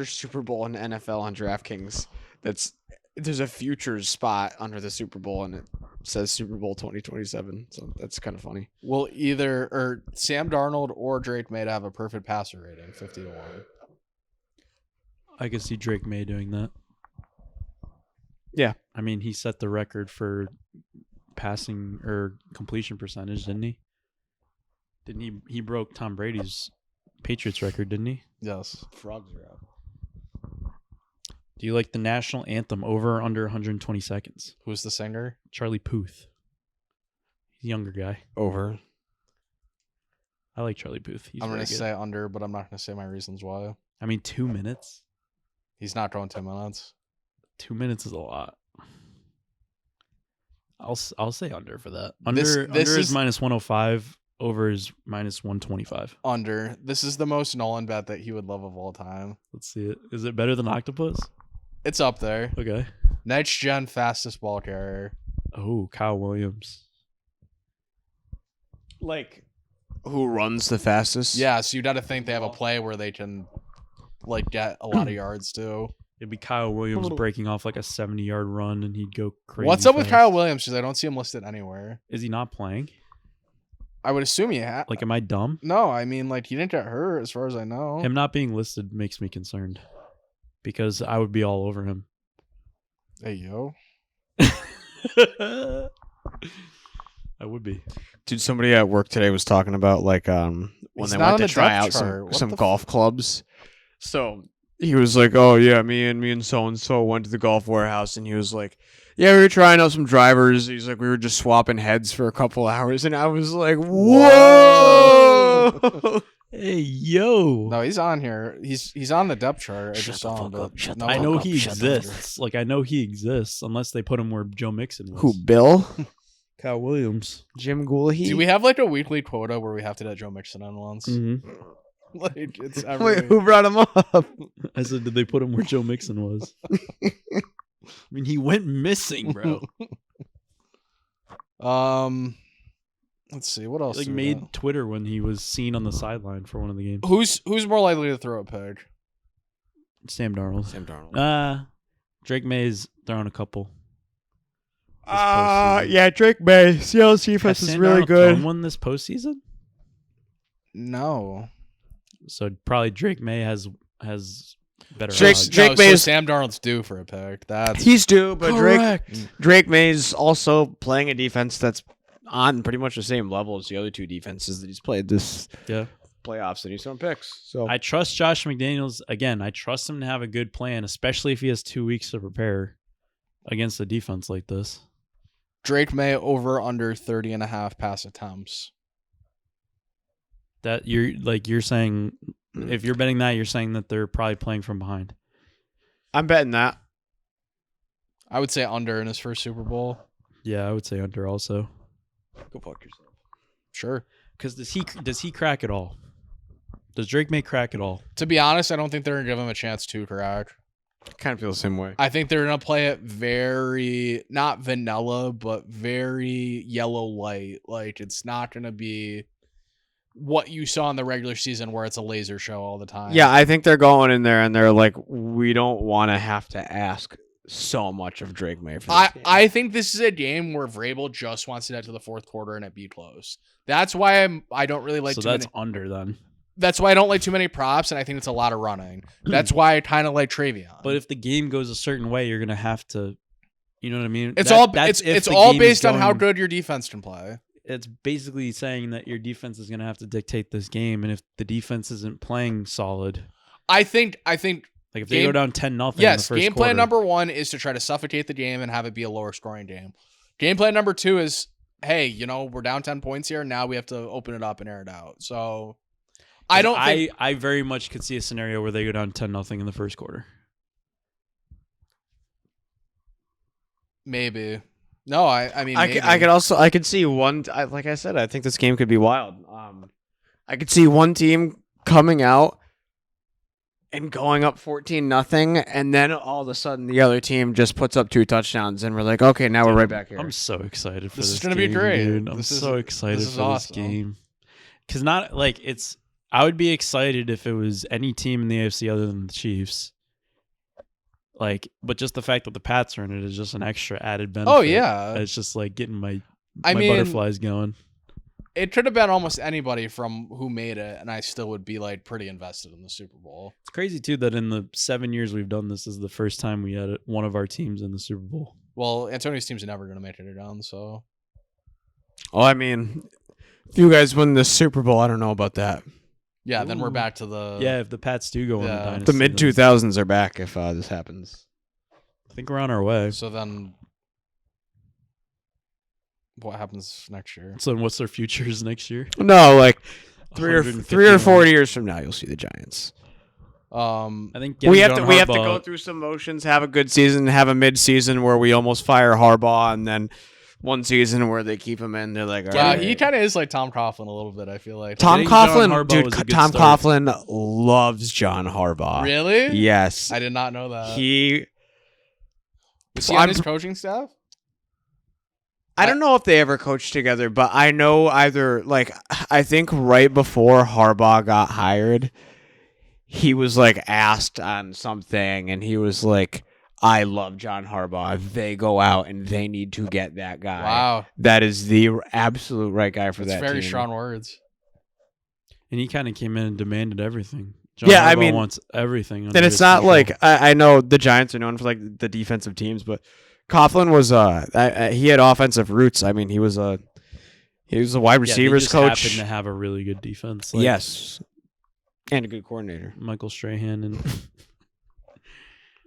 Super Bowl and NFL on DraftKings, there's a futures spot under the Super Bowl and it says Super Bowl 2027. So that's kind of funny. Will either Sam Darnold or Drake May have a perfect passer rating, 50-1. I could see Drake May doing that. Yeah. I mean, he set the record for passing or completion percentage, didn't he? Didn't he? He broke Tom Brady's Patriots record, didn't he? Yes. Frogs are out. Do you like the national anthem over or under 120 seconds? Who's the singer? Charlie Puth. He's a younger guy. Over. I like Charlie Puth. He's I'm very going to good. say under, but I'm not going to say my reasons why. I mean, 2 minutes. He's not going 2 minutes. 2 minutes is a lot. I'll say under for that. This Under is- is minus 105. Over is minus 125. Under. This is the most Nolan bet that he would love of all time. Let's see it. Is it better than Octopus? It's up there. Okay. Next gen fastest ball carrier. Oh, Kyle Williams. Like, who runs the fastest? Yeah, so you got to think they have a play where they can like get a lot of yards too. It'd be Kyle Williams breaking off like a 70-yard run, and he'd go crazy. What's up with fast. Kyle Williams? Because I don't see him listed anywhere. Is he not playing? I would assume he had. Like, am I dumb? No, I mean, like, he didn't get hurt as far as I know. Him not being listed makes me concerned because I would be all over him. Hey, yo. I would be. Dude, somebody at work today was talking about like when He's they not went on to the try depth out chart. What some the golf clubs. So he was like, "Oh yeah, me and so and so went to the golf warehouse," and he was like, "Yeah, we were trying out some drivers." He's like, "We were just swapping heads for a couple hours," and I was like, "Whoa!" Hey, yo. No, he's on here. He's on the depth chart. I just saw him, but no, I know fuck he up. Shut the fuck up. exists. Like, I know he exists unless they put him where Joe Mixon was. Who? Bill? Kyle Williams. Jim Gooley? Do we have like a weekly quota where we have to let Joe Mixon on once? Mm-hmm. Like it's Wait, every who brought him up? I said, did they put him where Joe Mixon was? I mean, he went missing, bro. Let's see what else. Like, do we made got? Twitter when he was seen on the sideline for one of the games. Who's more likely to throw a pig? Sam Darnold. Sam Darnold. Drake May's throwing a couple. postseason. Yeah, Drake May. Seattle's defense Has is Sam really Darnold good. thrown one this postseason? No. So probably Drake May has better Drake- odds. Drake no, May so is- Sam Darnold's due for a pick. That's He's due, but correct. Drake May's also playing a defense that's on pretty much the same level as the other two defenses that he's played this Yeah. playoffs, and he's throwing picks. So I trust Josh McDaniels. Again, I trust him to have a good plan, especially if he has 2 weeks to prepare against a defense like this. Drake May over under 30.5 pass attempts. That you're saying, if you're betting that, you're saying that they're probably playing from behind. I'm betting that. I would say under in his first Super Bowl. Yeah, I would say under also. Go fuck yourself. Sure. Because does he crack it all? Does Drake May crack it all? To be honest, I don't think they're going to give him a chance to crack. Kind of feel the same way. I think they're going to play it very, not vanilla, but very yellow light. Like, it's not going to be what you saw in the regular season where it's a laser show all the time. Yeah, I think they're going in there and they're like, we don't want to have to ask so much of Drake May for this game. I think this is a game where Vrabel just wants to get to the fourth quarter and it be close. That's why I don't really like So too that's many. under then. That's why I don't like too many props, and I think it's a lot of running. That's why I kind of like Travion. But if the game goes a certain way, you're gonna have to, you know what I mean? it's That's if it's the all game is based on how going- good your defense can play. It's basically saying that your defense is gonna have to dictate this game, and if the defense isn't playing solid, I think like if they Game- go down 10-0, yes. in the first Game quarter, plan number one is to try to suffocate the game and have it be a lower scoring game. Game plan number two is, hey, we're down 10 points here. Now we have to open it up and air it out. So I don't think I very much could see a scenario where they go down 10-0 in the first quarter. maybe. No, I mean maybe. I could see one. Like I said, I think this game could be wild. I could see one team coming out and going up 14-0, and then all of a sudden the other team just puts up 2 touchdowns, and we're like, okay, now we're right back here. I'm so excited for this. This is gonna be game, great. dude. I'm This is- so excited this is for awesome. this game. Because not like it's. I would be excited if it was any team in the AFC other than the Chiefs. Like, but just the fact that the Pats are in it is just an extra added benefit. Oh yeah. It's just like getting my I mean, butterflies going. it could have been almost anybody from who made it, and I still would be like pretty invested in the Super Bowl. It's crazy too that in the 7 years we've done this is the first time we had one of our teams in the Super Bowl. Well, Antonio's team's never going to make it down, so Oh, I mean, if you guys win the Super Bowl, I don't know about that. yeah. Then we're Ooh. back to the Yeah, if the Pats do go in the Yeah. dynasty, The mid then 2000s are back if this happens. I think we're on our way. So then, what happens next year? So then what's their futures next year? No, like 3 or 151. 4 years from now, you'll see the Giants. Um, I think We getting have to John we have to Harbaugh- go through some motions, have a good season, have a mid season where we almost fire Harbaugh, and then one season where they keep him in. They're like, all yeah, right. he kind of is like Tom Coughlin a little bit. I feel like. Tom Getting John Coughlin, Harbaugh dude. was a good Tom start. Coughlin loves John Harbaugh. Really? Yes, I did not know that. he. Was he I'm- on his coaching staff? I don't know if they ever coached together, but I know either. Like, I think right before Harbaugh got hired, he was like asked on something, and he was like, "I love John Harbaugh. They go out and they need to get that guy. Wow, That is the absolute right guy for that's that very team." strong words. And he kind of came in and demanded everything. John Yeah, I Harbaugh mean, wants everything. under And it's his not control. like I know the Giants are known for like the defensive teams, but Coughlin was he had offensive roots. I mean, he was a wide Yeah, they receivers just coach. happened to have a really good defense. Like Yes, and a good coordinator. Michael Strahan and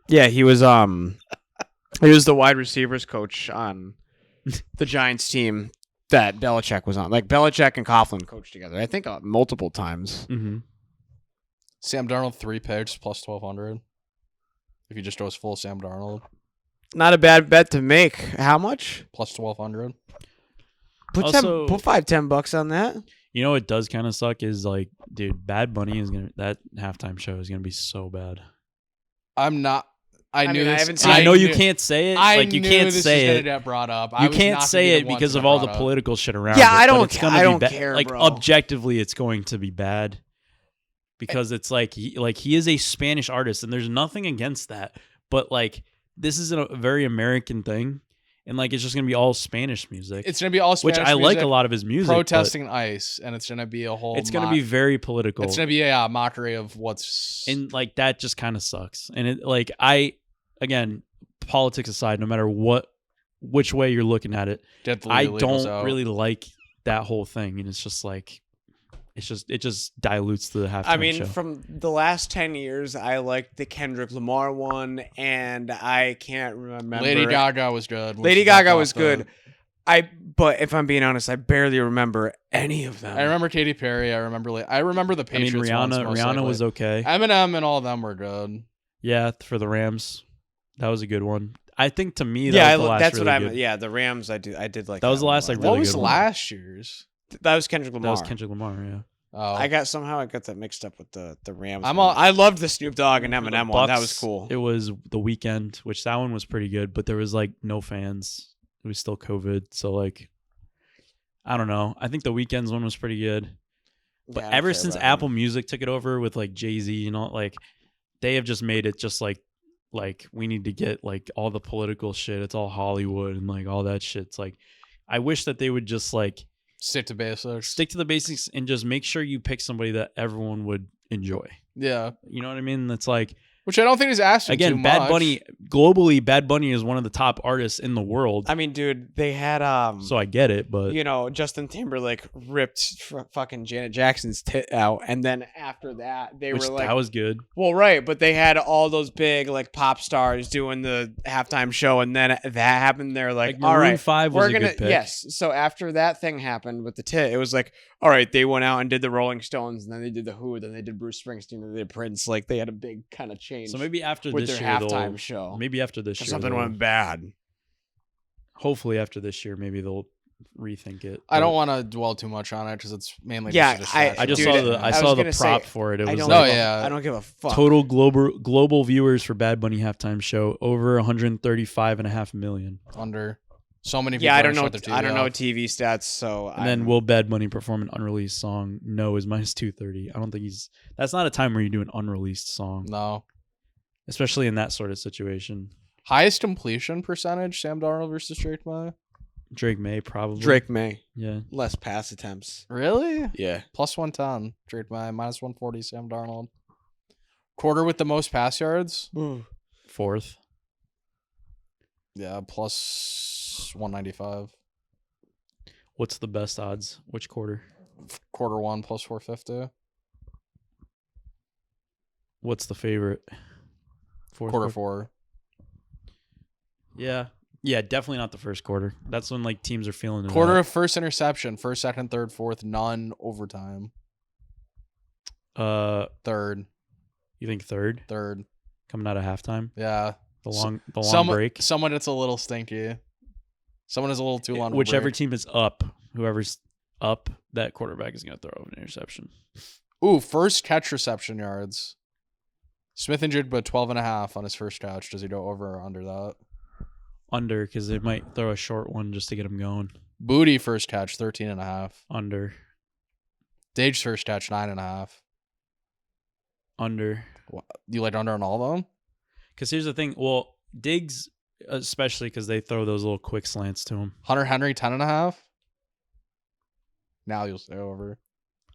Yeah, he was the wide receivers coach on the Giants team that Belichick was on. Like Belichick and Coughlin coached together. I think multiple times. Mhm. Sam Darnold 3 picks plus 1200. If you just goes full Sam Darnold Not a bad bet to make. How much? plus 1200. Put Also- put $5-10 on that. You know what does kind of suck is like, dude, Bad Bunny is that halftime show is gonna be so bad. I'm not. I knew mean, I this. haven't seen I know you knew- can't say it. I Like you knew can't this say was gonna it. get brought up. I You was can't not say gonna it be one because to of all brought the up. political shit around. Yeah, it, I but don't it's ca- gonna I be don't ba- care, Like bro. objectively, it's going to be bad because it's like he is a Spanish artist, and there's nothing against that. But like this is a very American thing, and like it's just gonna be all Spanish music. It's gonna be all Spanish which I like music, a lot of his music. protesting ICE, and it's gonna be a whole. It's gonna be very political. It's gonna be a mockery of what's and like that just kind of sucks. And it like again, politics aside, no matter which way you're looking at it, I don't really like that whole thing, and it's just like. It just dilutes the halftime I mean, show. from the last 10 years, I liked the Kendrick Lamar one, and I can't remember. Lady Gaga was good. Lady Gaga was good. But if I'm being honest, I barely remember any of them. I remember Katy Perry. I remember the Patriots. Rihanna was okay. Eminem and all of them were good. Yeah, for the Rams, that was a good one. I think to me, that was the last that's really what I good. meant. Yeah, the Rams, I did like. That was the last like really What was good last year's? That was Kendrick Lamar. That was Kendrick Lamar. Yeah. Oh. I got that mixed up with the Rams. I'm one. I loved the Snoop Dogg and Eminem The one. That Bucks, was cool. It was The Weeknd, which that one was pretty good, but there was like no fans. It was still COVID, so like, I don't know. I think The Weeknd's one was pretty good, but Yeah, I don't ever care since about Apple him. Music took it over with like Jay-Z and all, like they have just made it just like we need to get like all the political shit. It's all Hollywood and like all that shit. It's like I wish that they would just like. Stick to the basics and just make sure you pick somebody that everyone would enjoy. Yeah. You know what I mean? That's like, which I don't think is asking too much. Bad Bunny, globally, Bad Bunny is one of the top artists in the world. I mean, dude, they had so I get it, but Justin Timberlake ripped fucking Janet Jackson's tit out, and then after that, they were like, that was good. Well, right, but they had all those big like pop stars doing the halftime show, and then that happened. They're like all Maroon right, 5 was we're a gonna good pick. yes. So after that thing happened with the tit, it was like all right, they went out and did the Rolling Stones, and then they did the Who, then they did Bruce Springsteen, and they did Prince. Like they had a big kind of change. So maybe after with this their year, halftime show. Maybe after this year, something went bad. Hopefully, after this year, maybe they'll rethink it. I don't want to dwell too much on it because it's mainly Yeah, just a distraction. I just Dude, saw the gonna prop say, for it. It I was don't like give a- yeah. I don't give a fuck. total global viewers for Bad Bunny halftime show over 135.5 million. Under so many people. Yeah, I don't know. shut their TV I don't know off. TV stats. So And then will Bad Bunny perform an unreleased song? No, is minus 230. I don't think he's. That's not a time where you do an unreleased song, No. especially in that sort of situation. Highest completion percentage: Sam Darnold versus Drake May. Drake May probably. Drake May Yeah. less pass attempts. Really? Yeah. Plus 110. Drake May minus 140. Sam Darnold. Quarter with the most pass yards. Fourth. Yeah, plus 195. What's the best odds? Which quarter? Quarter one plus 450. What's the favorite? Quarter four. Yeah. Yeah, definitely not the first quarter. That's when like teams are feeling it. Quarter out. of first interception. First, second, third, fourth. None overtime. Third. You think third? Third. Coming out of halftime? Yeah. The long break. Someone that's a little stinky. Someone is a little too long. Whichever team is up, whoever's up, that quarterback is going to throw an interception. Ooh, first catch reception yards. Smith and Jigba 12.5 on his first catch. Does he go over or under that? Under, because they might throw a short one just to get him going. Booty first catch 13.5. Under. Dage's first catch 9.5. Under. You like under on all of them? Because here's the thing. Well, Diggs, especially because they throw those little quick slants to him. Hunter Henry 10.5. Now you'll say over.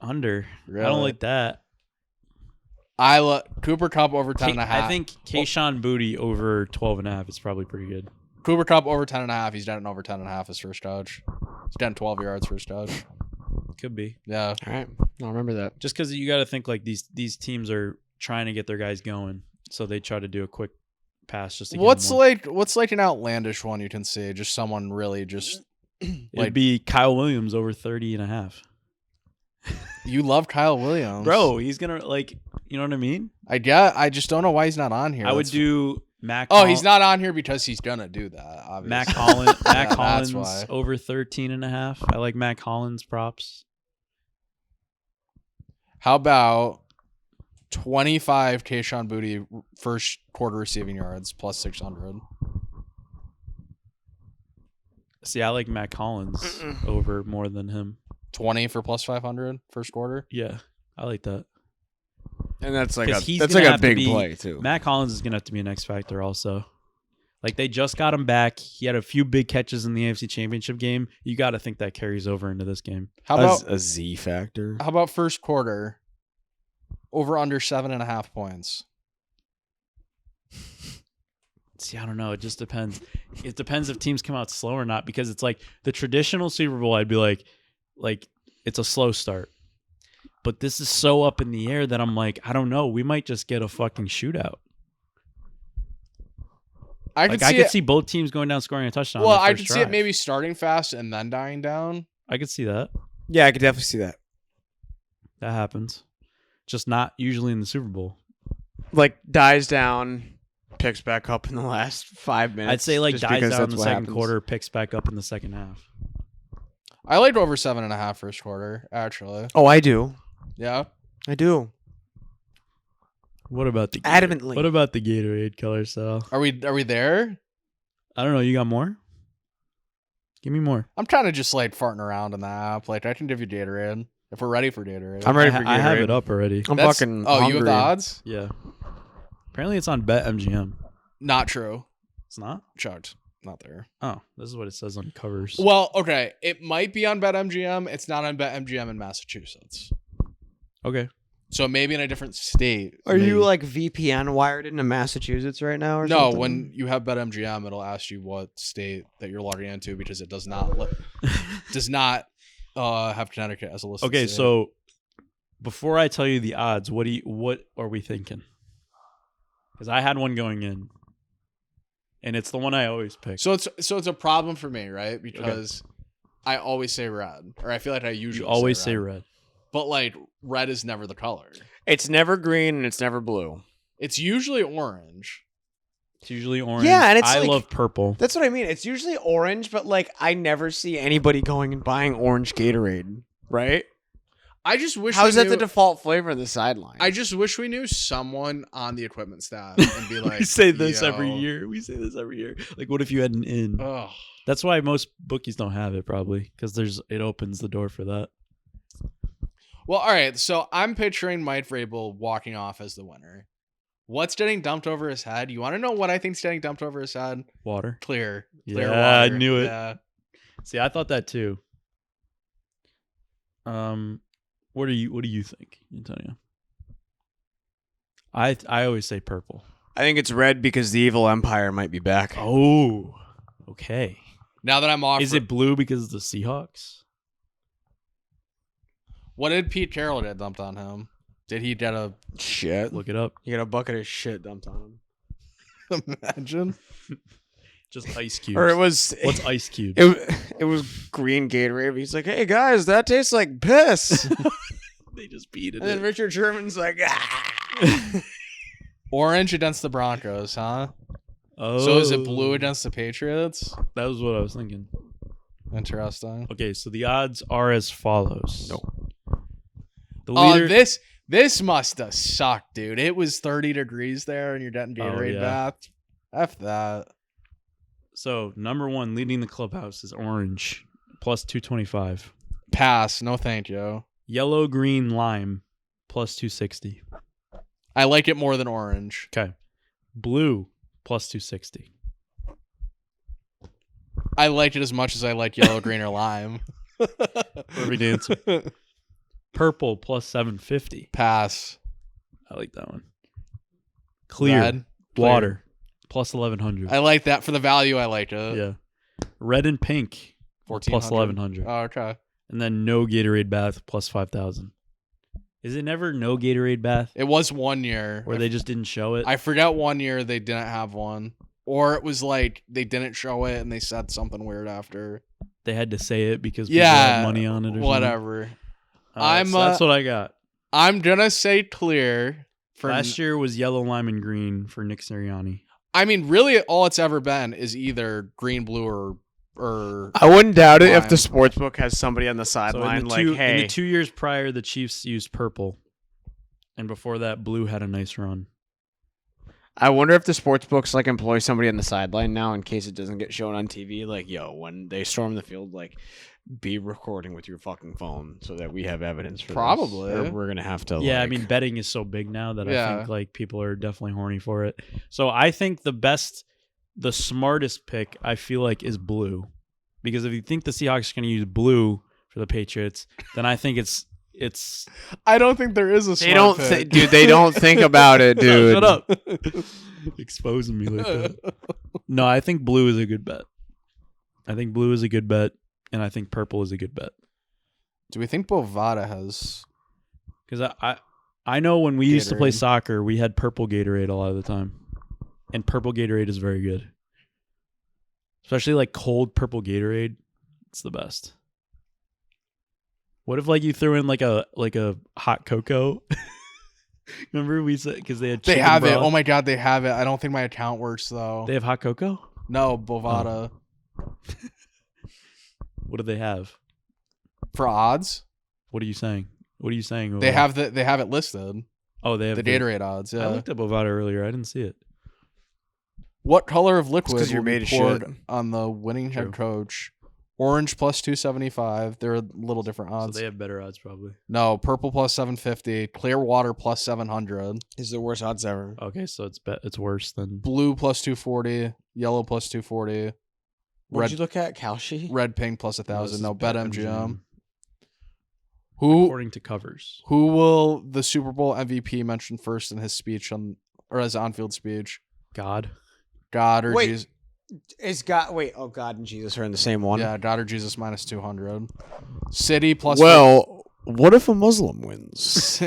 Under. Really? I don't like that. Cooper Kupp over 10.5. I think Kayshawn Booty over 12.5 is probably pretty good. Cooper Kupp over 10.5. He's done over 10.5 his first touch. He's done 12 yards first touch. Could be. Yeah. All right. I'll remember that. Just because you got to think like these teams are trying to get their guys going, so they try to do a quick pass just to get What's them more. like an outlandish one you can see? Just someone really just It'd be Kyle Williams over 30.5. you love Kyle Williams, Bro, he's gonna like, you know what I mean? I just don't know why he's not on here. I would do Mac. He's not on here because he's gonna do that. Obviously. Mac Hollins. Mac Yeah, Hollins that's why. over 13.5. I like Mac Hollins props. How about 25 Kayshawn Booty first quarter receiving yards plus 600? See, I like Mac Hollins over more than him. 20 for plus 500 first quarter. Yeah, I like that. And that's like 'Cause he's that's gonna like a have to big be- play too. Mac Hollins is gonna have to be an X factor also. Like they just got him back. He had a few big catches in the AFC Championship game. You got to think that carries over into this game. How about a Z factor? How about first quarter? Over under 7.5 points. See, I don't know. It just depends. It depends if teams come out slow or not, because it's like the traditional Super Bowl, I'd be like it's a slow start. But this is so up in the air that I'm like, I don't know. We might just get a fucking shootout. I could see both teams going down scoring a touchdown. Well, on the I first could see it drive. maybe starting fast and then dying down. I could see that. Yeah, I could definitely see that. That happens. Just not usually in the Super Bowl. Like dies down, picks back up in the last 5 minutes. I'd say like just dies because down in that's the what second happens. quarter, picks back up in the second half. I liked over 7.5 first quarter, actually. Oh, I do. Yeah. I do. What about the Adamantly. What about the Gatorade color, Sal? Are we there? I don't know. You got more? Give me more. I'm trying to just like farting around in the app. Like I can give you Gatorade if we're ready for Gatorade. I'm ready for Gatorade. I have it up already. I'm fucking Oh, hungry. you have the odds? Yeah. Apparently it's on BetMGM. Not true. It's not? Chucked. Not there. Oh, this is what it says on covers. Well, okay. It might be on BetMGM. It's not on BetMGM in Massachusetts. Okay. So maybe in a different state. Are you Maybe. like VPN wired into Massachusetts right now or No, something? when you have BetMGM, it'll ask you what state that you're logging into because it does not have Connecticut as a listed Okay, state. so before I tell you the odds, what are we thinking? Because I had one going in, and it's the one I always pick. So it's a problem for me, right? Because I always say red, or I feel like I usually you always say red. But like red is never the color. It's never green and it's never blue. It's usually orange. It's usually orange. Yeah, and it's I like- love purple. That's what I mean. It's usually orange, but like I never see anybody going and buying orange Gatorade, right? I just wish. How's we that the knew- default flavor of the sideline? I just wish we knew someone on the equipment staff and be like, We say this "Yo." every year. Like, what if you had an in? Ugh. That's why most bookies don't have it, probably, because it opens the door for that. Well, all right. So I'm picturing Mike Vrabel walking off as the winner. What's getting dumped over his head? You want to know what I think's getting dumped over his head? Water. Clear Yeah, water. I knew it. Yeah. See, I thought that too. What do you think, Antonio? I always say purple. I think it's red because the evil empire might be back. Oh, okay. Now that I'm off, Is it blue because of the Seahawks? what did Pete Carroll get dumped on him? Did he get a Shit. Look it up. You got a bucket of shit dumped on him. imagine? Just ice cubes. Or it was What's ice cubes? it was green Gatorade. He's like, "Hey guys, that tastes like piss." They just beat it. And then Richard Sherman's like, "Ah." Orange against the Broncos, huh? Oh, So is it blue against the Patriots? That was what I was thinking. Interesting. Okay, so the odds are as follows. No. The Oh, leader. this must have sucked, dude. It was 30 degrees there, and you're getting Gatorade yeah. bath. F that. So number one, leading the clubhouse is orange, plus 225. Pass. No, thank you. Yellow, green, lime, plus 260. I like it more than orange. Okay. Blue, plus 260. I like it as much as I like yellow, green, or lime. Perfect answer. Purple, plus 750. Pass. I like that one. Clear, Red. water, plus 1100. I like that for the value. I like it. Yeah. Red and pink, 1400. plus 1100. Oh, okay. And then no Gatorade bath, plus 5,000. Is it never no Gatorade bath? It was 1 year. Or they just didn't show it? I forgot 1 year they didn't have one. Or it was like they didn't show it and they said something weird after. They had to say it because people had money on it or something? whatever. So that's what I got. I'm gonna say clear for Last year was yellow, lime, and green for Nick Sirianni. I mean, really, all it's ever been is either green, blue, or I wouldn't doubt it if Lime. the sportsbook has somebody on the So in sideline the, like, in "Hey, the 2 years prior, the Chiefs used purple. And before that, blue had a nice run. I wonder if the sportsbooks like employ somebody on the sideline now in case it doesn't get shown on TV. Like, yo, when they storm the field, like, be recording with your fucking phone so that we have evidence for this. Probably. Or we're gonna have to. Yeah, I like- mean, betting is so big now that I Yeah. think like people are definitely horny for it. So I think the best the smartest pick, I feel like, is blue. Because if you think the Seahawks are going to use blue for the Patriots, then I think it's I don't think there is a They smart don't, pick. dude. They don't think about it, dude. Shut up. exposing me like that. No, I think blue is a good bet. I think blue is a good bet, and I think purple is a good bet. Do we think Bovada has? Because I know when we used to play Gatorade. soccer, we had purple Gatorade a lot of the time, and purple Gatorade is very good. Especially like cold purple Gatorade, it's the best. What if like you threw in like a hot cocoa? Remember we said because they had They chicken have it. broth? Oh my god, they have it. I don't think my account works though. They have hot cocoa. No, Bovada. What do they have? For odds, What are you saying? What are you saying? they have it listed. Oh, they have The Gatorade odds. I Yeah. looked up Bovada earlier. I didn't see it. What color of liquid 'cause you're will be made of poured shit. on the winning True. head coach? Orange plus 275. They're a little different So odds. they have better odds probably. No, purple plus 750. Clear water plus 700. Is the worst odds ever. Okay, so it's worse than Blue plus 240. Yellow plus 240. What Red did you look at? Kalshi? red pink plus 1,000. No, bet MGM. Who Who according to covers. who will the Super Bowl MVP mention first in his speech or his on-field speech? God. God or Wait. Jesus? Is God? Wait. Oh, God and Jesus are in the same one. Yeah, God or Jesus minus 200. City plus. Well, what if a Muslim wins?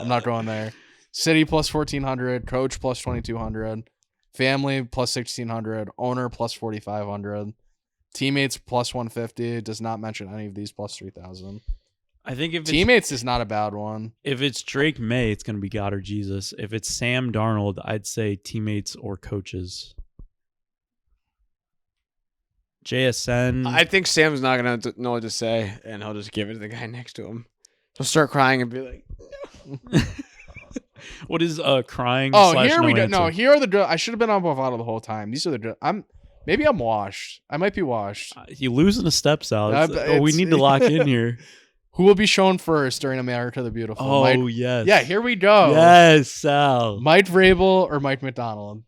I'm not going there. City plus 1,400. Coach plus 2,200. Family plus 1,600. Owner plus 4,500. Teammates plus 150. Does not mention any of these plus 3,000. I think if Teammates is not a bad one. if it's Drake May, it's gonna be God or Jesus. If it's Sam Darnold, I'd say teammates or coaches. JSN. I think Sam's not gonna know what to say, and he'll just give it to the guy next to him. He'll start crying and be like, What is crying? Oh, slash here no we go. answer? No, here are the. I should have been on Bovada the whole time. These are the. Maybe I'm washed. I might be washed. You losing a step, Sal. I- We it's- need to lock in here. Who will be shown first during America the Beautiful? Oh Mike- yes. yeah. Here we go. Yes, Sal. Mike Vrabel or Mike McDonald?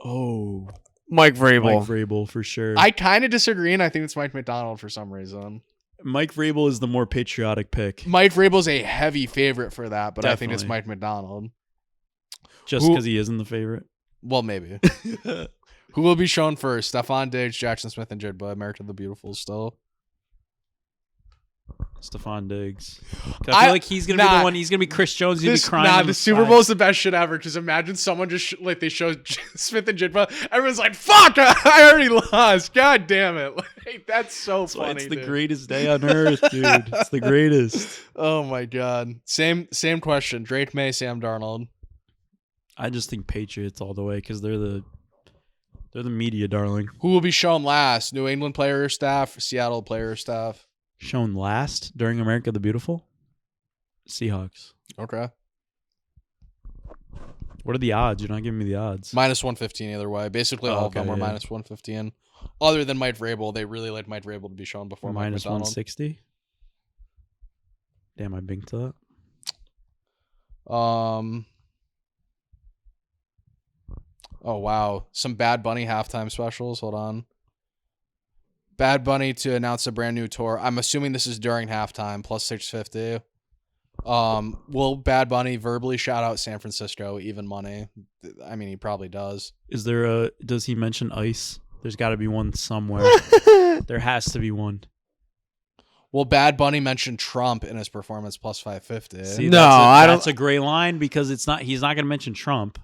Oh, Mike Vrabel. Mike Vrabel for sure. I kind of disagree, and I think it's Mike McDonald for some reason. Mike Vrabel is the more patriotic pick, Mike Vrabel's a heavy favorite for that, but I think it's Definitely. Mike McDonald. just Who- because he isn't the favorite. Well, maybe. Who will be shown first? Stephon Diggs, Jackson Smith, and Jigba. America the Beautiful still. Stephon Diggs. I feel like he's gonna be the one. He's gonna be Chris Jones. He's gonna be crying. on the the Super side. Bowl's the best shit ever. Just imagine someone just like they show Smith and Jigba. Everyone's like, "Fuck! I already lost. God damn it!" Like, that's so That's why funny. it's the dude. greatest day on earth, dude. It's the greatest. Oh my god. Same question. Drake May, Sam Darnold. I just think Patriots all the way because they're the media darling. Who will be shown last? New England player or staff? Seattle player or staff? Shown last during America the Beautiful. Seahawks. Okay. What are the odds? You're not giving me the odds. Minus 115 either way. Basically, all of Okay, them are yeah. minus 115. Other than Mike Vrabel, they really like Mike Vrabel to be shown before Mike Minus McDonald. 160. Damn, I binked that. Oh wow, some Bad Bunny halftime specials. Hold on. Bad Bunny to announce a brand new tour. I'm assuming this is during halftime. Plus 650. Will Bad Bunny verbally shout out San Francisco? Even money. I mean, he probably does. Is there does he mention ice? There's got to be one somewhere. There has to be one. Will Bad Bunny mention Trump in his performance? Plus 550. See, No, I don't- That's a great line because he's not going to mention Trump.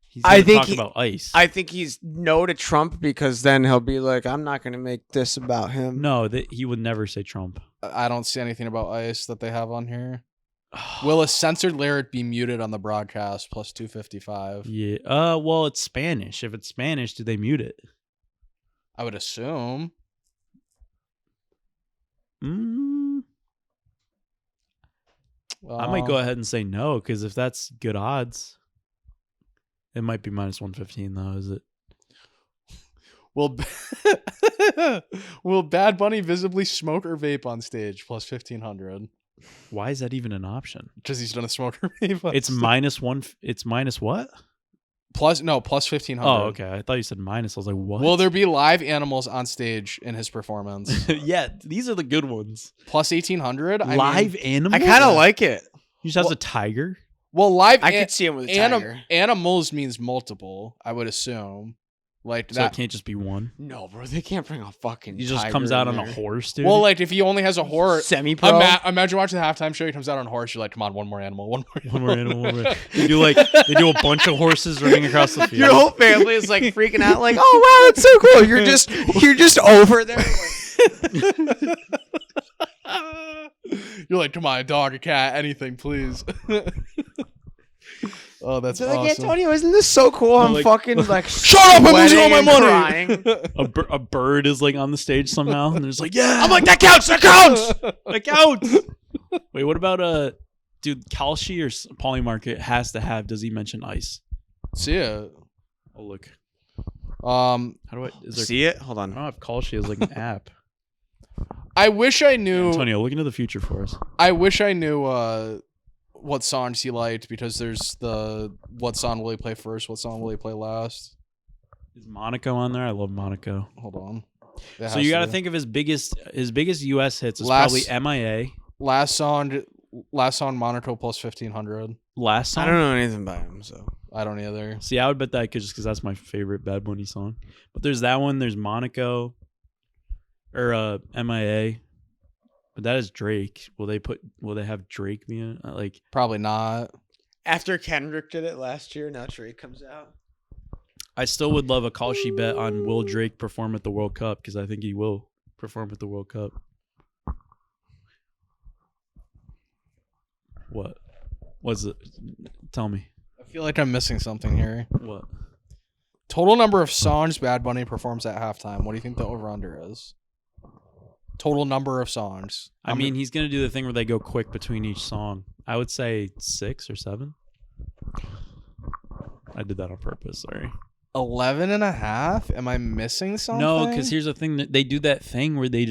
He's I going to think talk he- about ice. I think he's no to Trump because then he'll be like, I'm not going to make this about him. No, he would never say Trump. I don't see anything about ice that they have on here. Will a censored lyric be muted on the broadcast? Plus 255. Yeah. Well, it's Spanish. If it's Spanish, do they mute it? I would assume. I might go ahead and say no because if that's good odds, it might be minus 115 though. Is it? Will Will Bad Bunny visibly smoke or vape on stage? Plus 1,500. Why is that even an option? Because he's done a smoke or vape. On It's stage. minus one. It's minus what? Plus 1,500. Oh, okay. I thought you said minus. I was like, what? Will there be live animals on stage in his performance? Yeah, these are the good ones. Plus 1,800. Live animals. I kind of like it. You just have a tiger. Well, live. I could see him with a tiger. Animals means multiple. I would assume. Like So that. it can't just be one. No, bro, they can't bring a fucking. He just tiger comes out in on there. a horse, dude. Well, like if he only has a horse. Semi-pro. Imagine watching the halftime show. He comes out on a horse. You're like, come on, one more animal. one more animal. One more. They do a bunch of horses running across the field. Your whole family is like freaking out, like, "Oh wow, that's so cool!" You're just over there. You're like, come on, a dog, a cat, anything, please. Oh, that's They're awesome. like, Antonio, isn't this so cool? I'm like, fucking like, shut up! I'm losing all my sweating money. and crying. A bird is like on the stage somehow, and there's like, yeah, I'm like, that counts. That counts. that counts. Wait, what about dude, Kalshi or Pauly Market has to have? Does he mention ice? See it. Oh look. How do I is there? See it? Hold I on. don't know if Kalshi is like an app. I wish I knew. Antonio, look into the future for us. I wish I knew what songs he liked, because there's the what song will he play first, what song will he play last. Is Monaco on there? I love Monaco. Hold on. So you got to think of his biggest US hits is Last- probably MIA. last song Monaco plus 1,500. Last song. I don't know anything about him, so I don't either. See, I would bet that just because that's my favorite Bad Bunny song. But there's that one. There's Monaco, or MIA. But that is Drake. Will they have Drake be in it? Like, Probably not. after Kendrick did it last year, now Drake comes out. I still would love a Kalshi bet on will Drake perform at the World Cup, because I think he will perform at the World Cup. What? What's it? Tell me. I feel like I'm missing something here. What? Total number of songs Bad Bunny performs at halftime. What do you think the over-under is? Total number of songs. I mean, he's going to do the thing where they go quick between each song. I would say 6 or 7. I did that on purpose. Sorry. 11 and a half? Am I missing something? No, because here's the thing. That they do that thing where they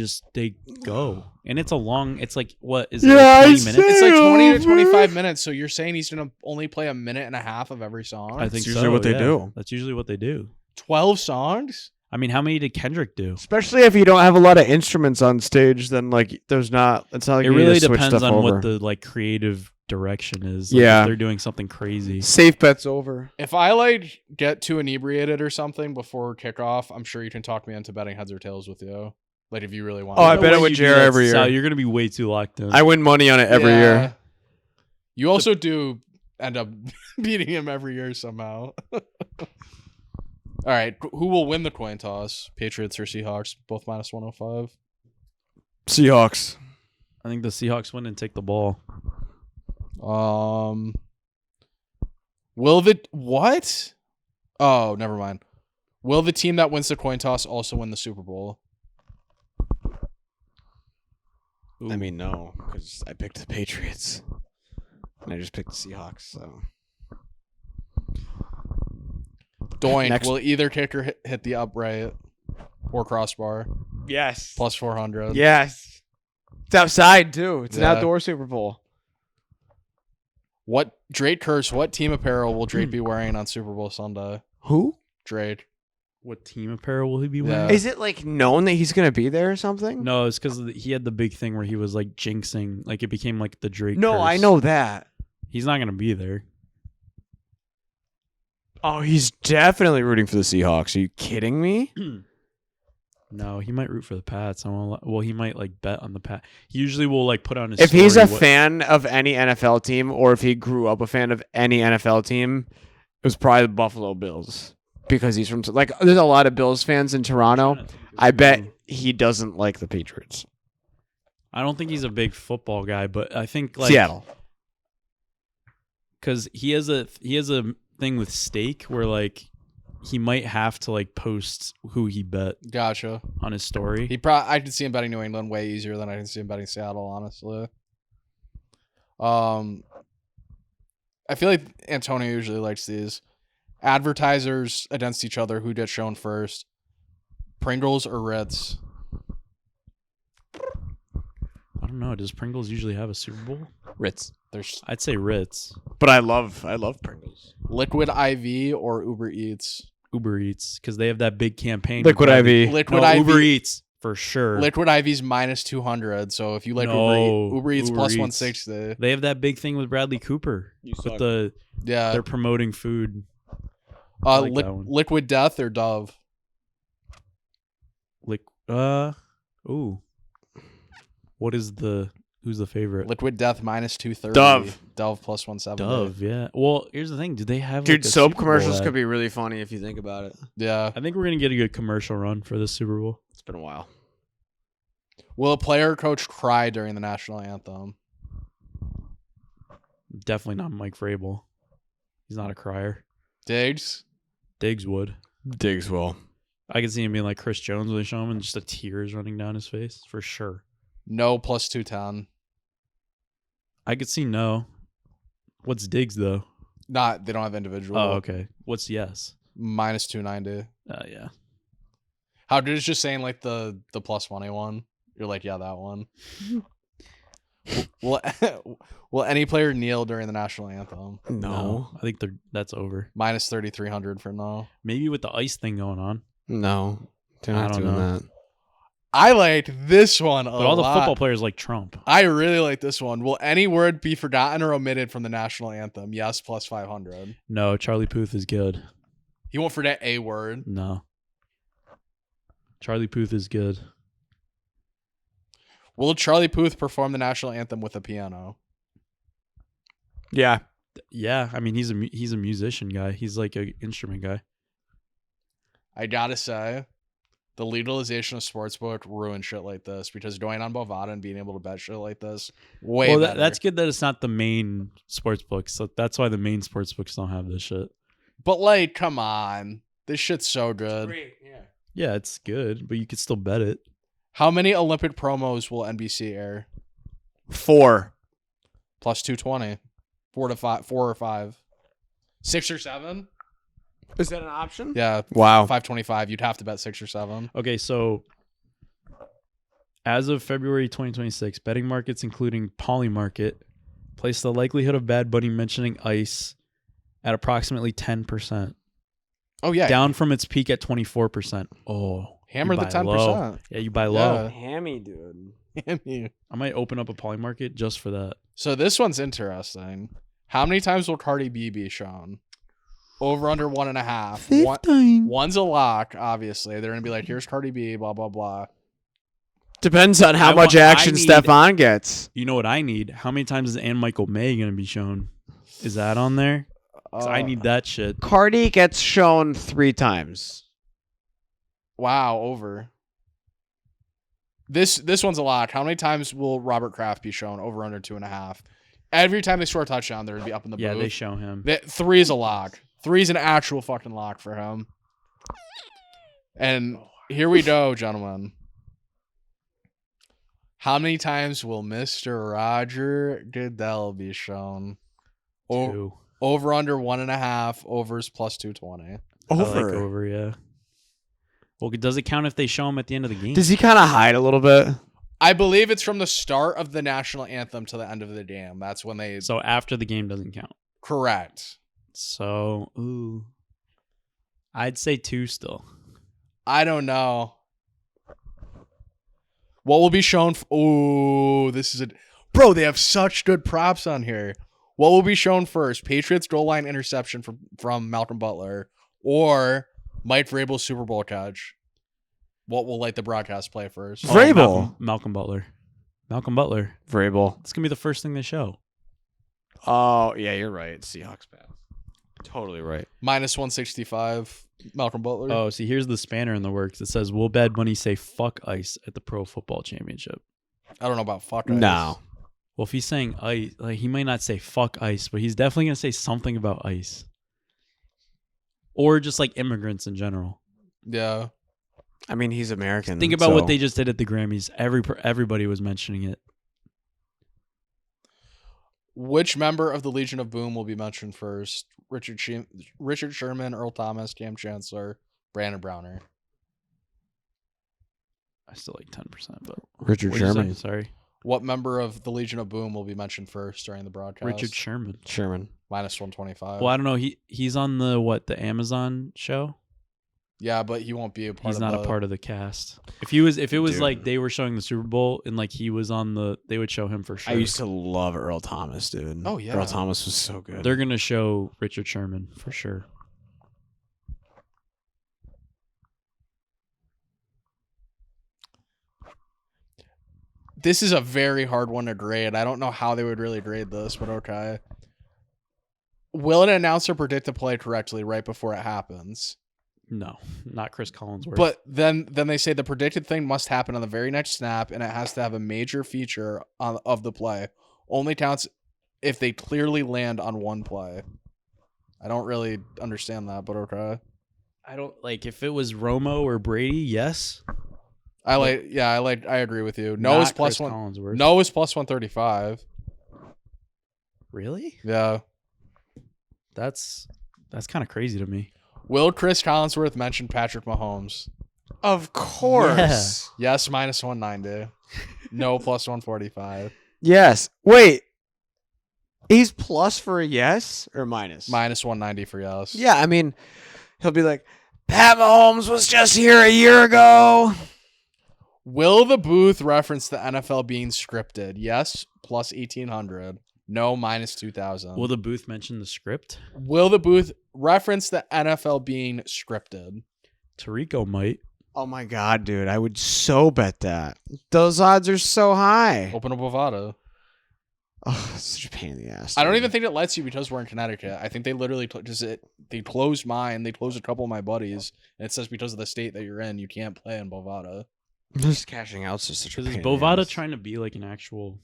go. And it's a long, it's like, what is it? Like 20 minutes? It's like 20 to 25 minutes. So you're saying he's going to only play a minute and a half of every song? I think usually what they do. That's usually what they do. 12 songs? I mean, how many did Kendrick do? Especially if you don't have a lot of instruments on stage, then like it's not like It you need really to switch depends stuff on over. what the like creative direction is. Like, Yeah. if they're doing something crazy. Safe bet's over. If I like get too inebriated or something before kickoff, I'm sure you can talk me into betting heads or tails with you. Like if you really want. Oh, I No bet way it with you do JR that, every year. Sal. You're gonna be way too locked in. I win money on it every year. You also do end up beating him every year somehow. All right, who will win the coin toss? Patriots or Seahawks? Both minus 105. Seahawks. I think the Seahawks win and take the ball. Will the what? Oh, never mind. Will the team that wins the coin toss also win the Super Bowl? I mean, no, because I picked the Patriots. And I just picked the Seahawks, so. Doink. Next. Will either kicker hit the upright or crossbar? Yes. Plus 400. Yes. It's outside, too. It's an Yeah. outdoor Super Bowl. What Drake curse? What team apparel will Drake be wearing on Super Bowl Sunday? Who? Drake. What team apparel will he be Yeah. wearing? Is it, like, known that he's going to be there or something? No, it's because he had the big thing where he was like jinxing. Like it became like the Drake. No, curse. I know that. He's not gonna be there. Oh, he's definitely rooting for the Seahawks. Are you kidding me? No, he might root for the Pats. Well, he might like bet on the Pats. He usually will like put on his. If he's a story fan of any NFL team, or if he grew up a fan of any NFL team, it was probably the Buffalo Bills. Because he's from, like, there's a lot of Bills fans in Toronto. I bet he doesn't like the Patriots. I don't think he's a big football guy, but I think like Seattle. because he has a thing with stake where like he might have to like post who he bet Gotcha. on his story. I could see him betting New England way easier than I can see him betting Seattle, honestly. I feel like Antonio usually likes these. Advertisers against each other, who gets shown first? Pringles or Ritz? I don't don't know. Does Pringles usually have a Super Bowl? Ritz. There's I'd say Ritz. But I love Pringles. Liquid IV or Uber Eats. Uber Eats, because they have that big campaign. Liquid with Bradley- IV. Liquid No, IV. Uber Eats for sure. Liquid IV's minus 200. So if you like No, Uber Eats Uber plus Eats. 160. They have that big thing with Bradley Cooper. You With suck. Yeah. they're promoting food. I like that one. Liquid Death or Dove. Ooh. What is who's the favorite? Liquid Death minus 230. Dove plus 170. Dove, yeah. Well, here's the thing. Do they have Dude, like, a soap Super Bowl commercials ad? could be really funny if you think about it. Yeah. I think we're gonna get a good commercial run for this Super Bowl. It's been a while. Will a player or coach cry during the national anthem? Definitely not Mike Vrabel. He's not a crier. Diggs? Diggs would. Diggs will. I could see him being like Chris Jones when they show him and just a tear is running down his face for sure. No plus 210. I could see no. What's Diggs though? They don't have individual. Oh, okay. What's yes? Minus 290. Yeah. How dude is just saying like the plus money one? You're like, yeah, that one. Will any player kneel during the national anthem? No. I think that's over. Minus 3,300 for no. Maybe with the ice thing going on. No. They're I not don't doing know. that. I liked this one a But all the lot. football players like Trump. I really like this one. Will any word be forgotten or omitted from the national anthem? Yes, plus 500. No, Charlie Puth is good. He won't forget a word. No. Charlie Puth is good. Will Charlie Puth perform the national anthem with a piano? Yeah. Yeah, I mean he's a musician guy. He's like an instrument guy. I gotta say, the legalization of sportsbook ruined shit like this because going on Bovada and being able to bet shit like this, way better. That's good that it's not the main sports books. So that's why the main sports books don't have this shit. But like, come on, this shit's so good. Yeah, it's good, but you could still bet it. How many Olympic promos will NBC air? 4. Plus 220. 4 or 5. 6 or 7? Is that an option? Yeah. Wow. 525. You'd have to bet 6 or 7. Okay, so as of February 2026, betting markets including Polymarket place the likelihood of Bad Bunny mentioning ICE at approximately 10%, Oh yeah. down from its peak at 24%. Oh, Hammer you the buy 10%. low. Yeah, you buy low. Yeah. Hammy, dude. I might open up a Polymarket just for that. So this one's interesting. How many times will Cardi B be shown? Over under 1.5. One's a lock, obviously. They're gonna be like, here's Cardi B, blah blah blah. Depends on how much action Stefan gets. You know what I need? How many times is Ann Michael May going to be shown? Is that on there? 'Cause I need that shit. Cardi gets shown 3 times. Wow, over. This one's a lock. How many times will Robert Kraft be shown? Over under 2.5. Every time they score a touchdown, they're gonna be up in the Yeah, booth. they show him. 3 is a lock. 3 is an actual fucking lock for him. And here we go, gentlemen. How many times will Mr. Roger Goodell be shown? Two. Over under 1.5. Overs plus 220. I like over, yeah. Well, does it count if they show him at the end of the game? Does he kind of hide a little bit? I believe it's from the start of the national anthem to the end of the game. That's when they. So after the game doesn't count. Correct. So, ooh. I'd say 2 still. I don't know. What will be shown? Oh, this is a. Bro, they have such good props on here. What will be shown first? Patriots goal line interception from Malcolm Butler or Mike Vrabel's Super Bowl catch? What will the broadcast play first? Vrabel. Malcolm Butler. Malcolm Butler. Vrabel. It's going to be the first thing they show. Oh, yeah, you're right. Seahawks pass. Totally right. Minus 165. Malcolm Butler. Oh, see, here's the spanner in the works. It says, will Bad Bunny say fuck ICE at the Pro Football Championship? I don't know about fuck. No. Well, if he's saying ICE, he might not say fuck ICE, but he's definitely going to say something about ICE. Or just immigrants in general. Yeah. I mean, he's American. Think about what they just did at the Grammys. Everybody was mentioning it. Which member of the Legion of Boom will be mentioned first? Richard Sherman, Earl Thomas, Cam Chancellor, Brandon Browner. I still like 10%, but Richard what'd you Sherman. say? Sorry. What member of the Legion of Boom will be mentioned first during the broadcast? Richard Sherman. Minus 125. Well, I don't know. He's on the Amazon show. Yeah, but he won't be a part. He's not a part of the cast. If it was like they were showing the Super Bowl and like he was on they would show him for sure. I used to love Earl Thomas, dude. Oh, yeah. Earl Thomas was so good. They're gonna show Richard Sherman for sure. This is a very hard one to grade. I don't know how they would really grade this, but okay. Will an announcer predict the play correctly right before it happens? No, not Chris Collinsworth. But then they say the predicted thing must happen on the very next snap, and it has to have a major feature of the play. Only counts if they clearly land on one play. I don't really understand that, but okay. I don't like if it was Romo or Brady. Yes, I agree with you. No Not is plus Chris one. Collinsworth. No is plus 135. Really? Yeah. That's kind of crazy to me. Will Chris Collinsworth mention Patrick Mahomes? Of course. Yes, minus 190. No, plus 145. Yes. Wait. He's plus for a yes or minus? Minus 190 for yes. Yeah, I mean, he'll be like, Pat Mahomes was just here a year ago. Will the booth reference the NFL being scripted? Yes, plus 1,800. No, minus 2,000. Will the booth mention the script? Will the booth reference the NFL being scripted? Tarico might. Oh my God, dude. I would so bet that. Those odds are so high. Open a Bovada. Oh, it's such a pain in the ass. I don't dude. even think it lets you because we're in Connecticut. I think they literally they closed mine. They closed a couple of my buddies, and it says because of the state that you're in, you can't play in Bovada. Just cashing out's just such a Because pain is in the Bovada ass. trying to be like an actual?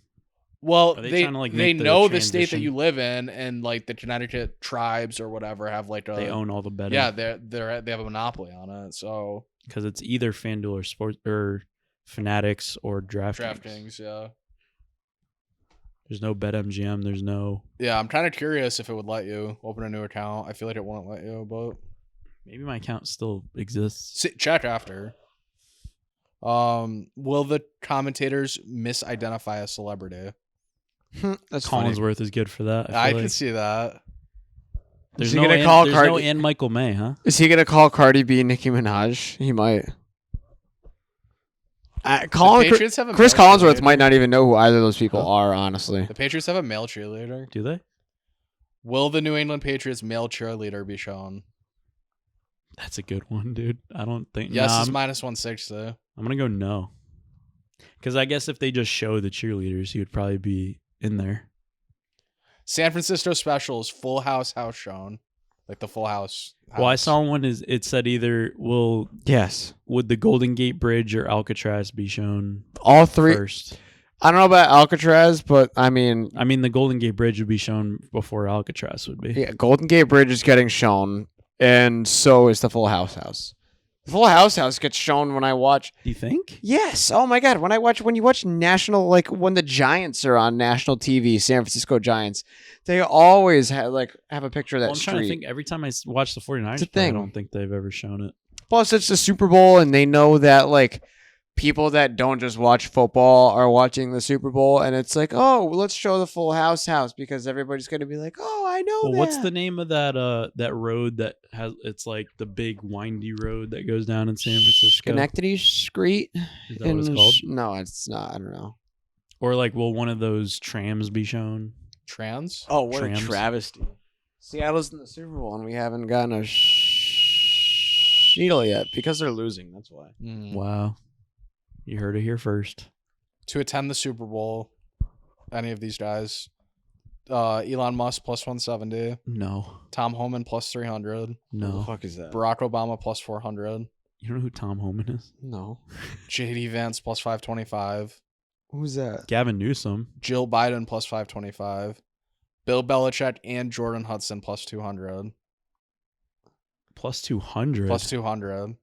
Well, Are they they trying to, like, they make the know the state that transition? you live in, and like the Connecticut tribes or whatever have like a They own all the betting. yeah they have a monopoly on it. So because it's either FanDuel or Sports or Fanatics or DraftKings. DraftKings, yeah. There's no BetMGM. There's no. Yeah, I'm kind of curious if it would let you open a new account. I feel like it won't let you, but Maybe my account still exists. check after. Will the commentators misidentify a celebrity? That's funny. Collinsworth is good for that. I feel can like. see that. There's Is he no gonna Ann- call there's Cardi- no Ann Michael May, huh? Is he gonna call Cardi B Nicki Minaj? He might. Patriots have a Chris male Collinsworth cheerleader. might not even know who either of those people are. Honestly, The Patriots have a male cheerleader. Do they? Will the New England Patriots male cheerleader be shown? That's a good one, dude. I don't think. Yes, Nah, it's minus 160. I'm gonna go no. Because I guess if they just show the cheerleaders, he would probably be in there. San Francisco specials, Full House shown. Like the Full House. Well, I house. saw one. It said either yes. would the Golden Gate Bridge or Alcatraz be shown All three. first? I don't know about Alcatraz, but I mean, I mean, the Golden Gate Bridge would be shown before Alcatraz would be. yeah, Golden Gate Bridge is getting shown, and so is the Full House house. The Full House gets shown when I watch. Do you think? Yes. Oh my God. When you watch national, like when the Giants are on national TV, San Francisco Giants, they always have a picture of that Well, I'm street. trying to think. Every time I watch the 49ers, It's a play, I thing. don't think they've ever shown it. Plus, it's the Super Bowl, and they know that like people that don't just watch football are watching the Super Bowl, and it's like, oh, let's show the Full House because everybody's gonna be like, oh, I know Well, that. what's the name of that road that has? It's like the big windy road that goes down in San Francisco. Schenectady Street? Is that what it's called? No, it's not. I don't know. Or like, will one of those trams be shown? Trans? Oh, what Trams. a travesty! Seattle's in the Super Bowl, and we haven't gotten a needle yet because they're losing. That's why. Wow, you heard it here first. To attend the Super Bowl, any of these guys. Elon Musk plus 170. No, Tom Homan plus 300. Who the no. fuck is that? Barack Obama plus 400. You know who Tom Homan is? No. JD Vance plus 525. Who's that? Gavin Newsom. Jill Biden plus 525. Bill Belichick and Jordan Hudson plus 200. Plus 200. Plus 200.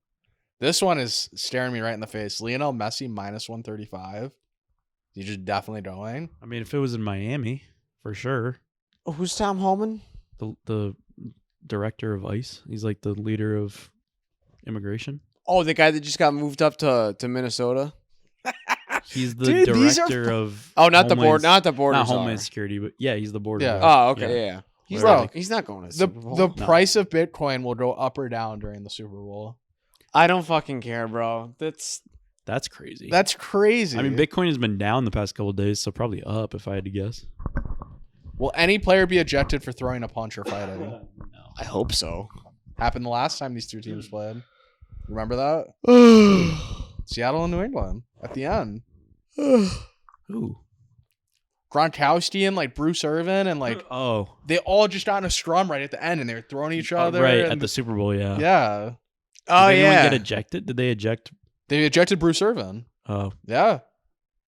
This one is staring me right in the face. Lionel Messi minus 135. You just definitely going. I mean, if it was in Miami, for sure. Oh, who's Tom Holman? The director of ICE. He's like the leader of immigration. Oh, the guy that just got moved up to Minnesota. He's the Dude, these are director of. Oh, not the board, Homeland- not the border. Not Homeland Security, but yeah, he's the border. Yeah. guy. Oh, okay, yeah. He's Bro, not. He's not going to The Super Bowl. the price of Bitcoin will go up or down during the Super Bowl. I don't fucking care, bro. That's crazy. That's crazy. I mean, Bitcoin has been down the past couple of days, so probably up if I had to guess. Will any player be ejected for throwing a punch or fighting? No. I hope so. Happened the last time these two teams played. Remember that? Seattle and New England at the end. Ooh. Gronkowski and like Bruce Irvin and like Oh. they all just got in a scrum right at the end and they were throwing each other. Right and at the Super Bowl, yeah. yeah. Oh Did anyone yeah. get ejected? Did they eject? They ejected Bruce Irvin. Oh, Yeah.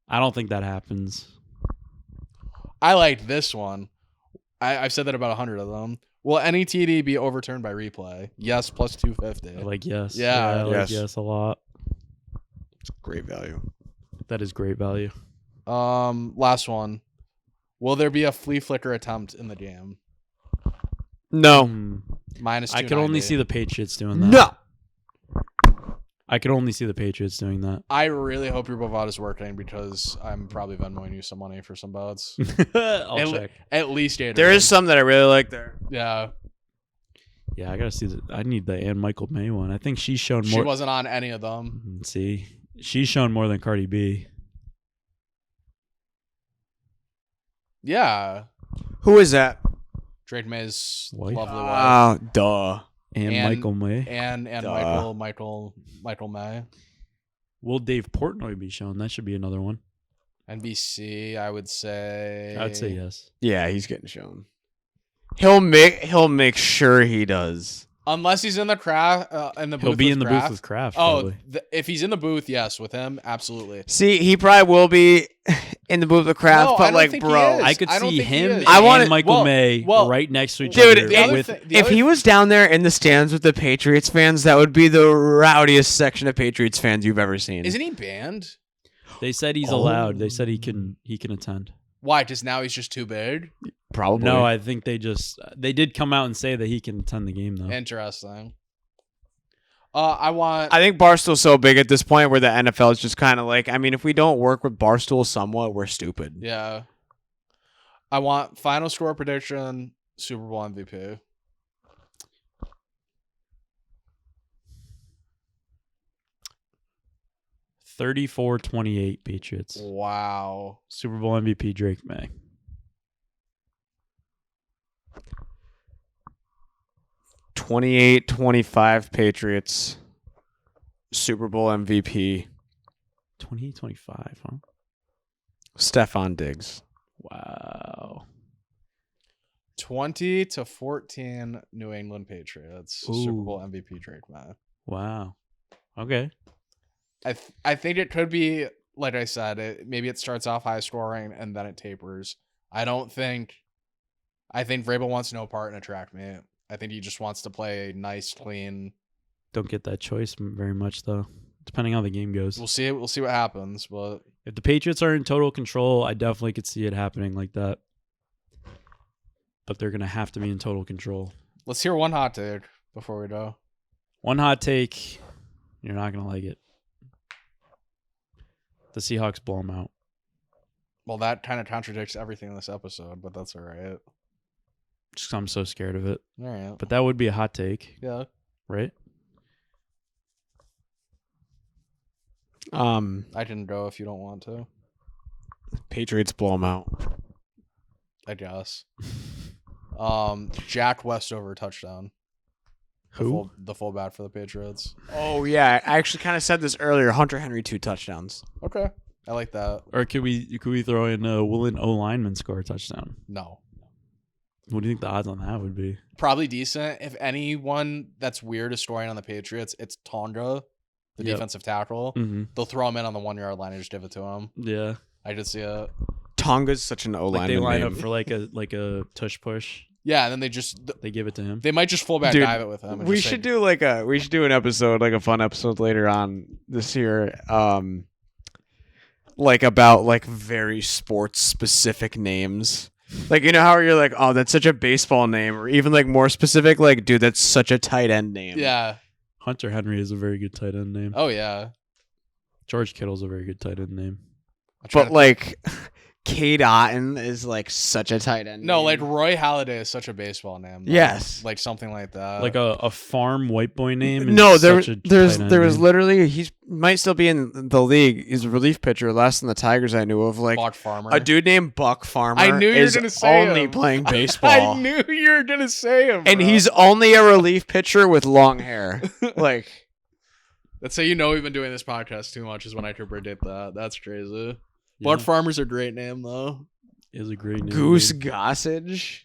I don't think that happens. I liked this one. I've said that about 100 of them. Will any TD be overturned by replay? Yes, plus 250. I like yes. Yeah. I like Yes. yes a lot. Great value. That is great value. Last one. Will there be a flea flicker attempt in the game? No. Minus I could only 290. see the Patriots doing that. No. I could only see the Patriots doing that. I really hope your Bovada is working because I'm probably Venmoing you some money for some bots. I'll at, check. At least 8. There is some that I really like there. Yeah. Yeah, I gotta see the. I need the Ann Michael May one. I think she's shown She more. wasn't on any of them. See, she's shown more than Cardi B. Yeah. Who is that? Drake May's Wife? lovely wife. Oh, duh. And Michael May. And Duh. Michael May. Will Dave Portnoy be shown? That should be another one. NBC, I would say. I'd say yes. Yeah, he's getting shown. He'll make sure he does. Unless he's in the craft, in the booth. He'll be with in the Kraft. booth with Kraft. Oh, Probably. if he's in the booth, yes, with him, absolutely. See, he probably will be in the booth of craft, No, I but don't like, think he bro, is. I could I don't see think he him is. and I want Michael well, May well, right next to each Dude, other. the other with, thing- if he was down there in the stands with the Patriots fans, that would be the rowdiest section of Patriots fans you've ever seen. Isn't he banned? they said he's allowed. They said he can attend. Why? Just now he's just too big? Probably. No, I think they did come out and say that he can attend the game though. Interesting. I I think Barstool's so big at this point where the NFL is just kind of like, I mean, if we don't work with Barstool somewhat, we're stupid. yeah. I want final score prediction, Super Bowl MVP. $34-28 Patriots. Wow. Super Bowl MVP Drake May. 28-25 Patriots. Super Bowl MVP 28-25, huh? Stephon Diggs. Wow. 20-14 New England Patriots. Super Ooh. Bowl MVP Drake May. Wow. Okay. I think it could be, like I said, maybe it starts off high scoring and then it tapers. I think Vrabel wants no part in a track meet. I think he just wants to play a nice, clean. Don't get that choice very much though. Depending how the game goes. We'll see what happens, but If the Patriots are in total control, I definitely could see it happening like that. But they're going to have to be in total control. let's hear one hot take before we go. One hot take, you're not going to like it. The Seahawks blow them out. Well, that kind of contradicts everything in this episode, but that's all right. Just 'cause I'm so scared of it. All right. But that would be a hot take, Yeah. right? I can go if you don't want to, Patriots blow them out. I guess. Jack Westover touchdown. Who? The fullback for the Patriots. Oh yeah, I actually kind of said this earlier. Hunter Henry 2 touchdowns. Okay. I like that. Or could we throw in will an O lineman score a touchdown? No. What do you think the odds on that would be? Probably decent. If anyone that's weird is scoring on the Patriots, it's Tonga, the Yep. defensive tackle. Mm-hmm. They'll throw him in on the 1 yard line and just give it to him. Yeah, I did see it. Tonga's such an O like line. they line up for like a tush push. Yeah, and then They give it to him. they might just fullback Dude, dive it with him. And We just say- should do an episode, like a fun episode later on this year, like about like very sports specific names. Like, you know how you're like, oh, that's such a baseball name, or even like more specific, like, dude, that's such a tight end name. Yeah. Hunter Henry is a very good tight end name. Oh yeah. George Kittle's a very good tight end name. But like, Cade Otton is like such a tight end. No, name. like Roy Halladay is such a baseball name. Though. Yes. Like something like that. Like a farm white boy name. No, is such a tight end there was name. literally he might still be in the league. He's a relief pitcher. Last in the Tigers I knew of, like Buck Farmer. a dude named Buck Farmer. I knew you were is gonna say only him. playing baseball. I knew you were gonna say him. And bro. he's only a relief pitcher with long hair. Like, That's how you know we've been doing this podcast too much is when I could predict that. That's crazy. Yeah. Buck Farmer's a great name though. Is a great name. Goose dude. Gossage.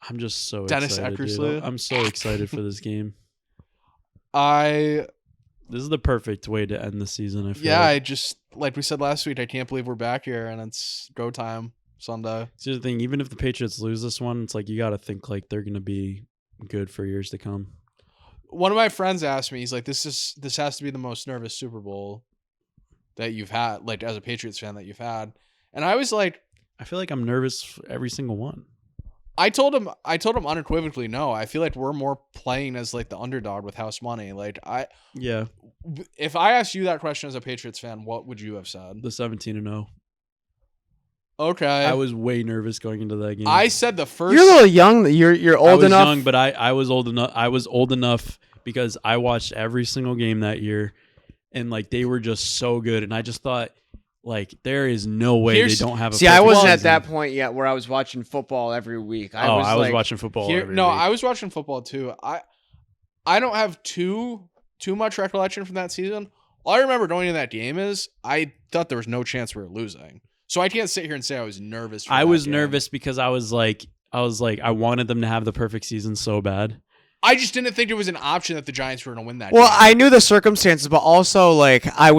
I'm just so Dennis excited. Dude. Eckersley. I'm so excited for this game. I This is the perfect way to end the season. I feel yeah, like. I just like we said last week, I can't believe we're back here and it's go time Sunday. Here's the thing: even if the Patriots lose this one, it's like you got to think like they're gonna be good for years to come. One of my friends asked me, he's like, this has to be the most nervous Super Bowl that you've had, like as a Patriots fan that you've had. And I was like, I feel like I'm nervous for every single one. I told him unequivocally no. I feel like we're more playing as like the underdog with house money. Like Yeah, if I asked you that question as a Patriots fan, what would you have said? the 17-0. Okay. I was way nervous going into that game. I said the first. You're a little young. You're I old was enough. young, but I was old enough. I was old enough because I watched every single game that year, and like they were just so good. And I just thought, like, there is no way Here's- they don't have a. See, I perfect wasn't at season. that point yet where I was watching football every week. I was like, watching football. Here, every no, week. I was watching football too. I don't have too much recollection from that season. All I remember going into that game is I thought there was no chance we were losing. So I can't sit here and say I was nervous. I was nervous because I was like, I wanted them to have the perfect season so bad. I just didn't think there was an option that the Giants were going to win that. Well, game. I knew the circumstances, but also like I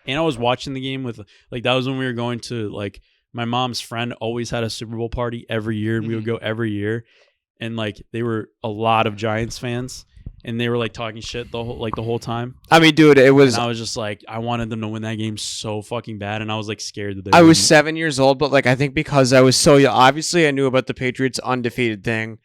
And I was watching the game with, like, that was when we were going to, like, my mom's friend always had a Super Bowl party every year, and we would go every year. And, like, they were a lot of Giants fans, and they were, like, talking shit the whole time. I mean, dude, it was. And I was just like, I wanted them to win that game so fucking bad, and I was, like, scared that they I was wouldn't. 7 years old, but like I think because I was so young, obviously I knew about the Patriots undefeated thing,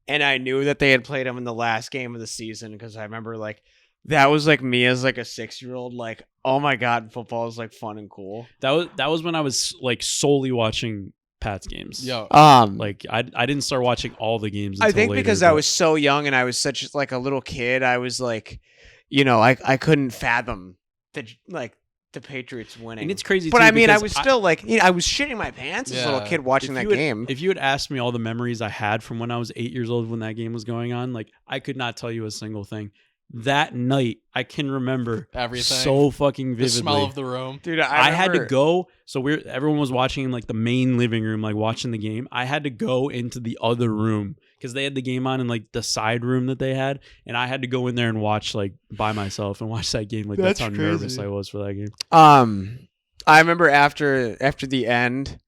and I knew that they had played them in the last game of the season because I remember like that was like me as like a 6-year-old, like, oh my god, football is like fun and cool. That was when I was, like, solely watching Pats games. Yo, Like, I didn't start watching all the games until I think later, because but I was so young and I was such like a little kid, I was like, you know, I couldn't fathom the Patriots winning. And it's crazy, but too, I mean, I because was still like, you know, I was shitting my pants as a little Yeah. kid watching that game. If you had asked me all the memories I had from when I was 8 years old when that game was going on, like, I could not tell you a single thing. That night, I can remember everything. so fucking vividly. the smell of the room. Dude, I had to go. So everyone was watching in like the main living room, like watching the game. I had to go into the other room because they had the game on in like the side room that they had, and I had to go in there and watch like by myself and watch that game. Like that's how That's nervous crazy. I was for that game. I remember after the end,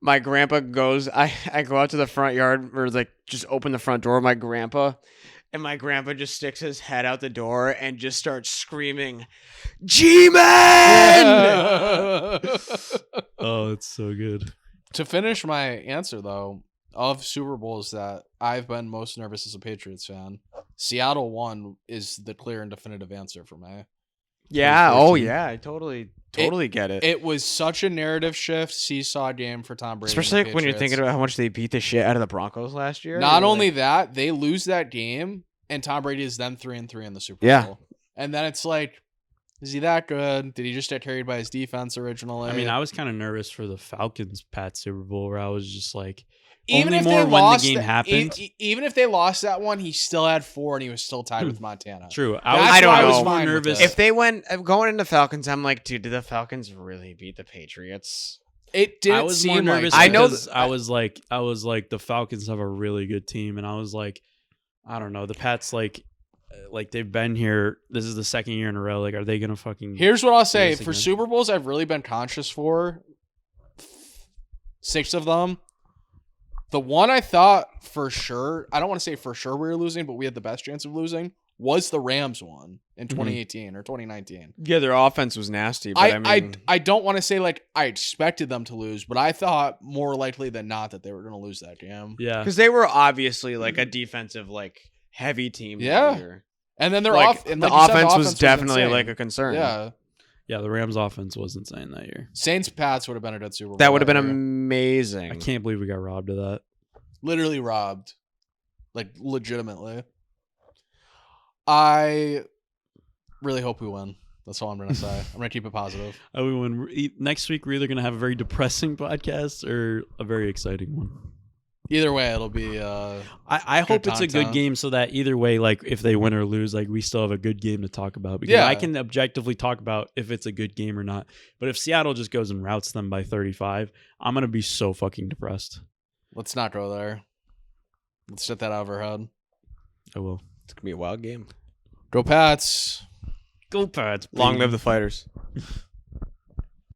my grandpa goes. I go out to the front yard or like just open the front door. My grandpa. And my grandpa just sticks his head out the door and just starts screaming, G-Man! Oh, it's so good. To finish my answer though, of Super Bowls that I've been most nervous as a Patriots fan, Seattle 1 is the clear and definitive answer for me. Yeah, 2014. oh yeah, I totally get it. It was such a narrative shift, seesaw game for Tom Brady. and the Especially like when you're Patriots. thinking about how much they beat the shit out of the Broncos last year. Not You're only like, that, they lose that game, and Tom Brady is then 3-3 in the Super Yeah. Bowl. And then it's like, is he that good? Did he just get carried by his defense originally? I mean, I was kind of nervous for the Falcons Pats Super Bowl where I was just like, even only if more they when lost the game happened. even if they lost that one, he still had 4, and he was still tied with Montana. True. That's I don't why know. was more fine with nervous. it. if they went going into Falcons, I'm like, dude, did the Falcons really beat the Patriots? It didn't I was more seem nervous. like I know because I was like the Falcons have a really good team, and I was like, I don't know, the Pats like they've been here. This is the second year in a row. Like, are they gonna fucking? Here's what I'll say Yes, for again. Super Bowls, I've really been conscious for 6 of them. The one I thought for sure, I don't want to say for sure we were losing, but we had the best chance of losing, was the Rams one in 2018 or 2019. Yeah, their offense was nasty. But I don't want to say like I expected them to lose, but I thought more likely than not that they were going to lose that game. Yeah. because they were obviously like a defensive like heavy team. that Yeah. year. And then they're Like, off. And the like you said, offense was insane. definitely like a concern. Yeah. Yeah, the Rams offense was insane that year. Saints Pats would have been a good Super Bowl. That would have been year. amazing. I can't believe we got robbed of that. Literally robbed. Like, legitimately. I really hope we win. That's all I'm going to say. I'm going to keep it positive. Next week, we're either going to have a very depressing podcast or a very exciting one. Either way, it'll be. I hope it's a good game so that either way, like if they win or lose, like we still have a good game to talk about. Because I can objectively talk about if it's a good game or not. But if Seattle just goes and routs them by 35, I'm going to be so fucking depressed. Let's not go there. Let's set that out of our head. I will. It's going to be a wild game. Go Pats. Go Pats. Long live the fighters.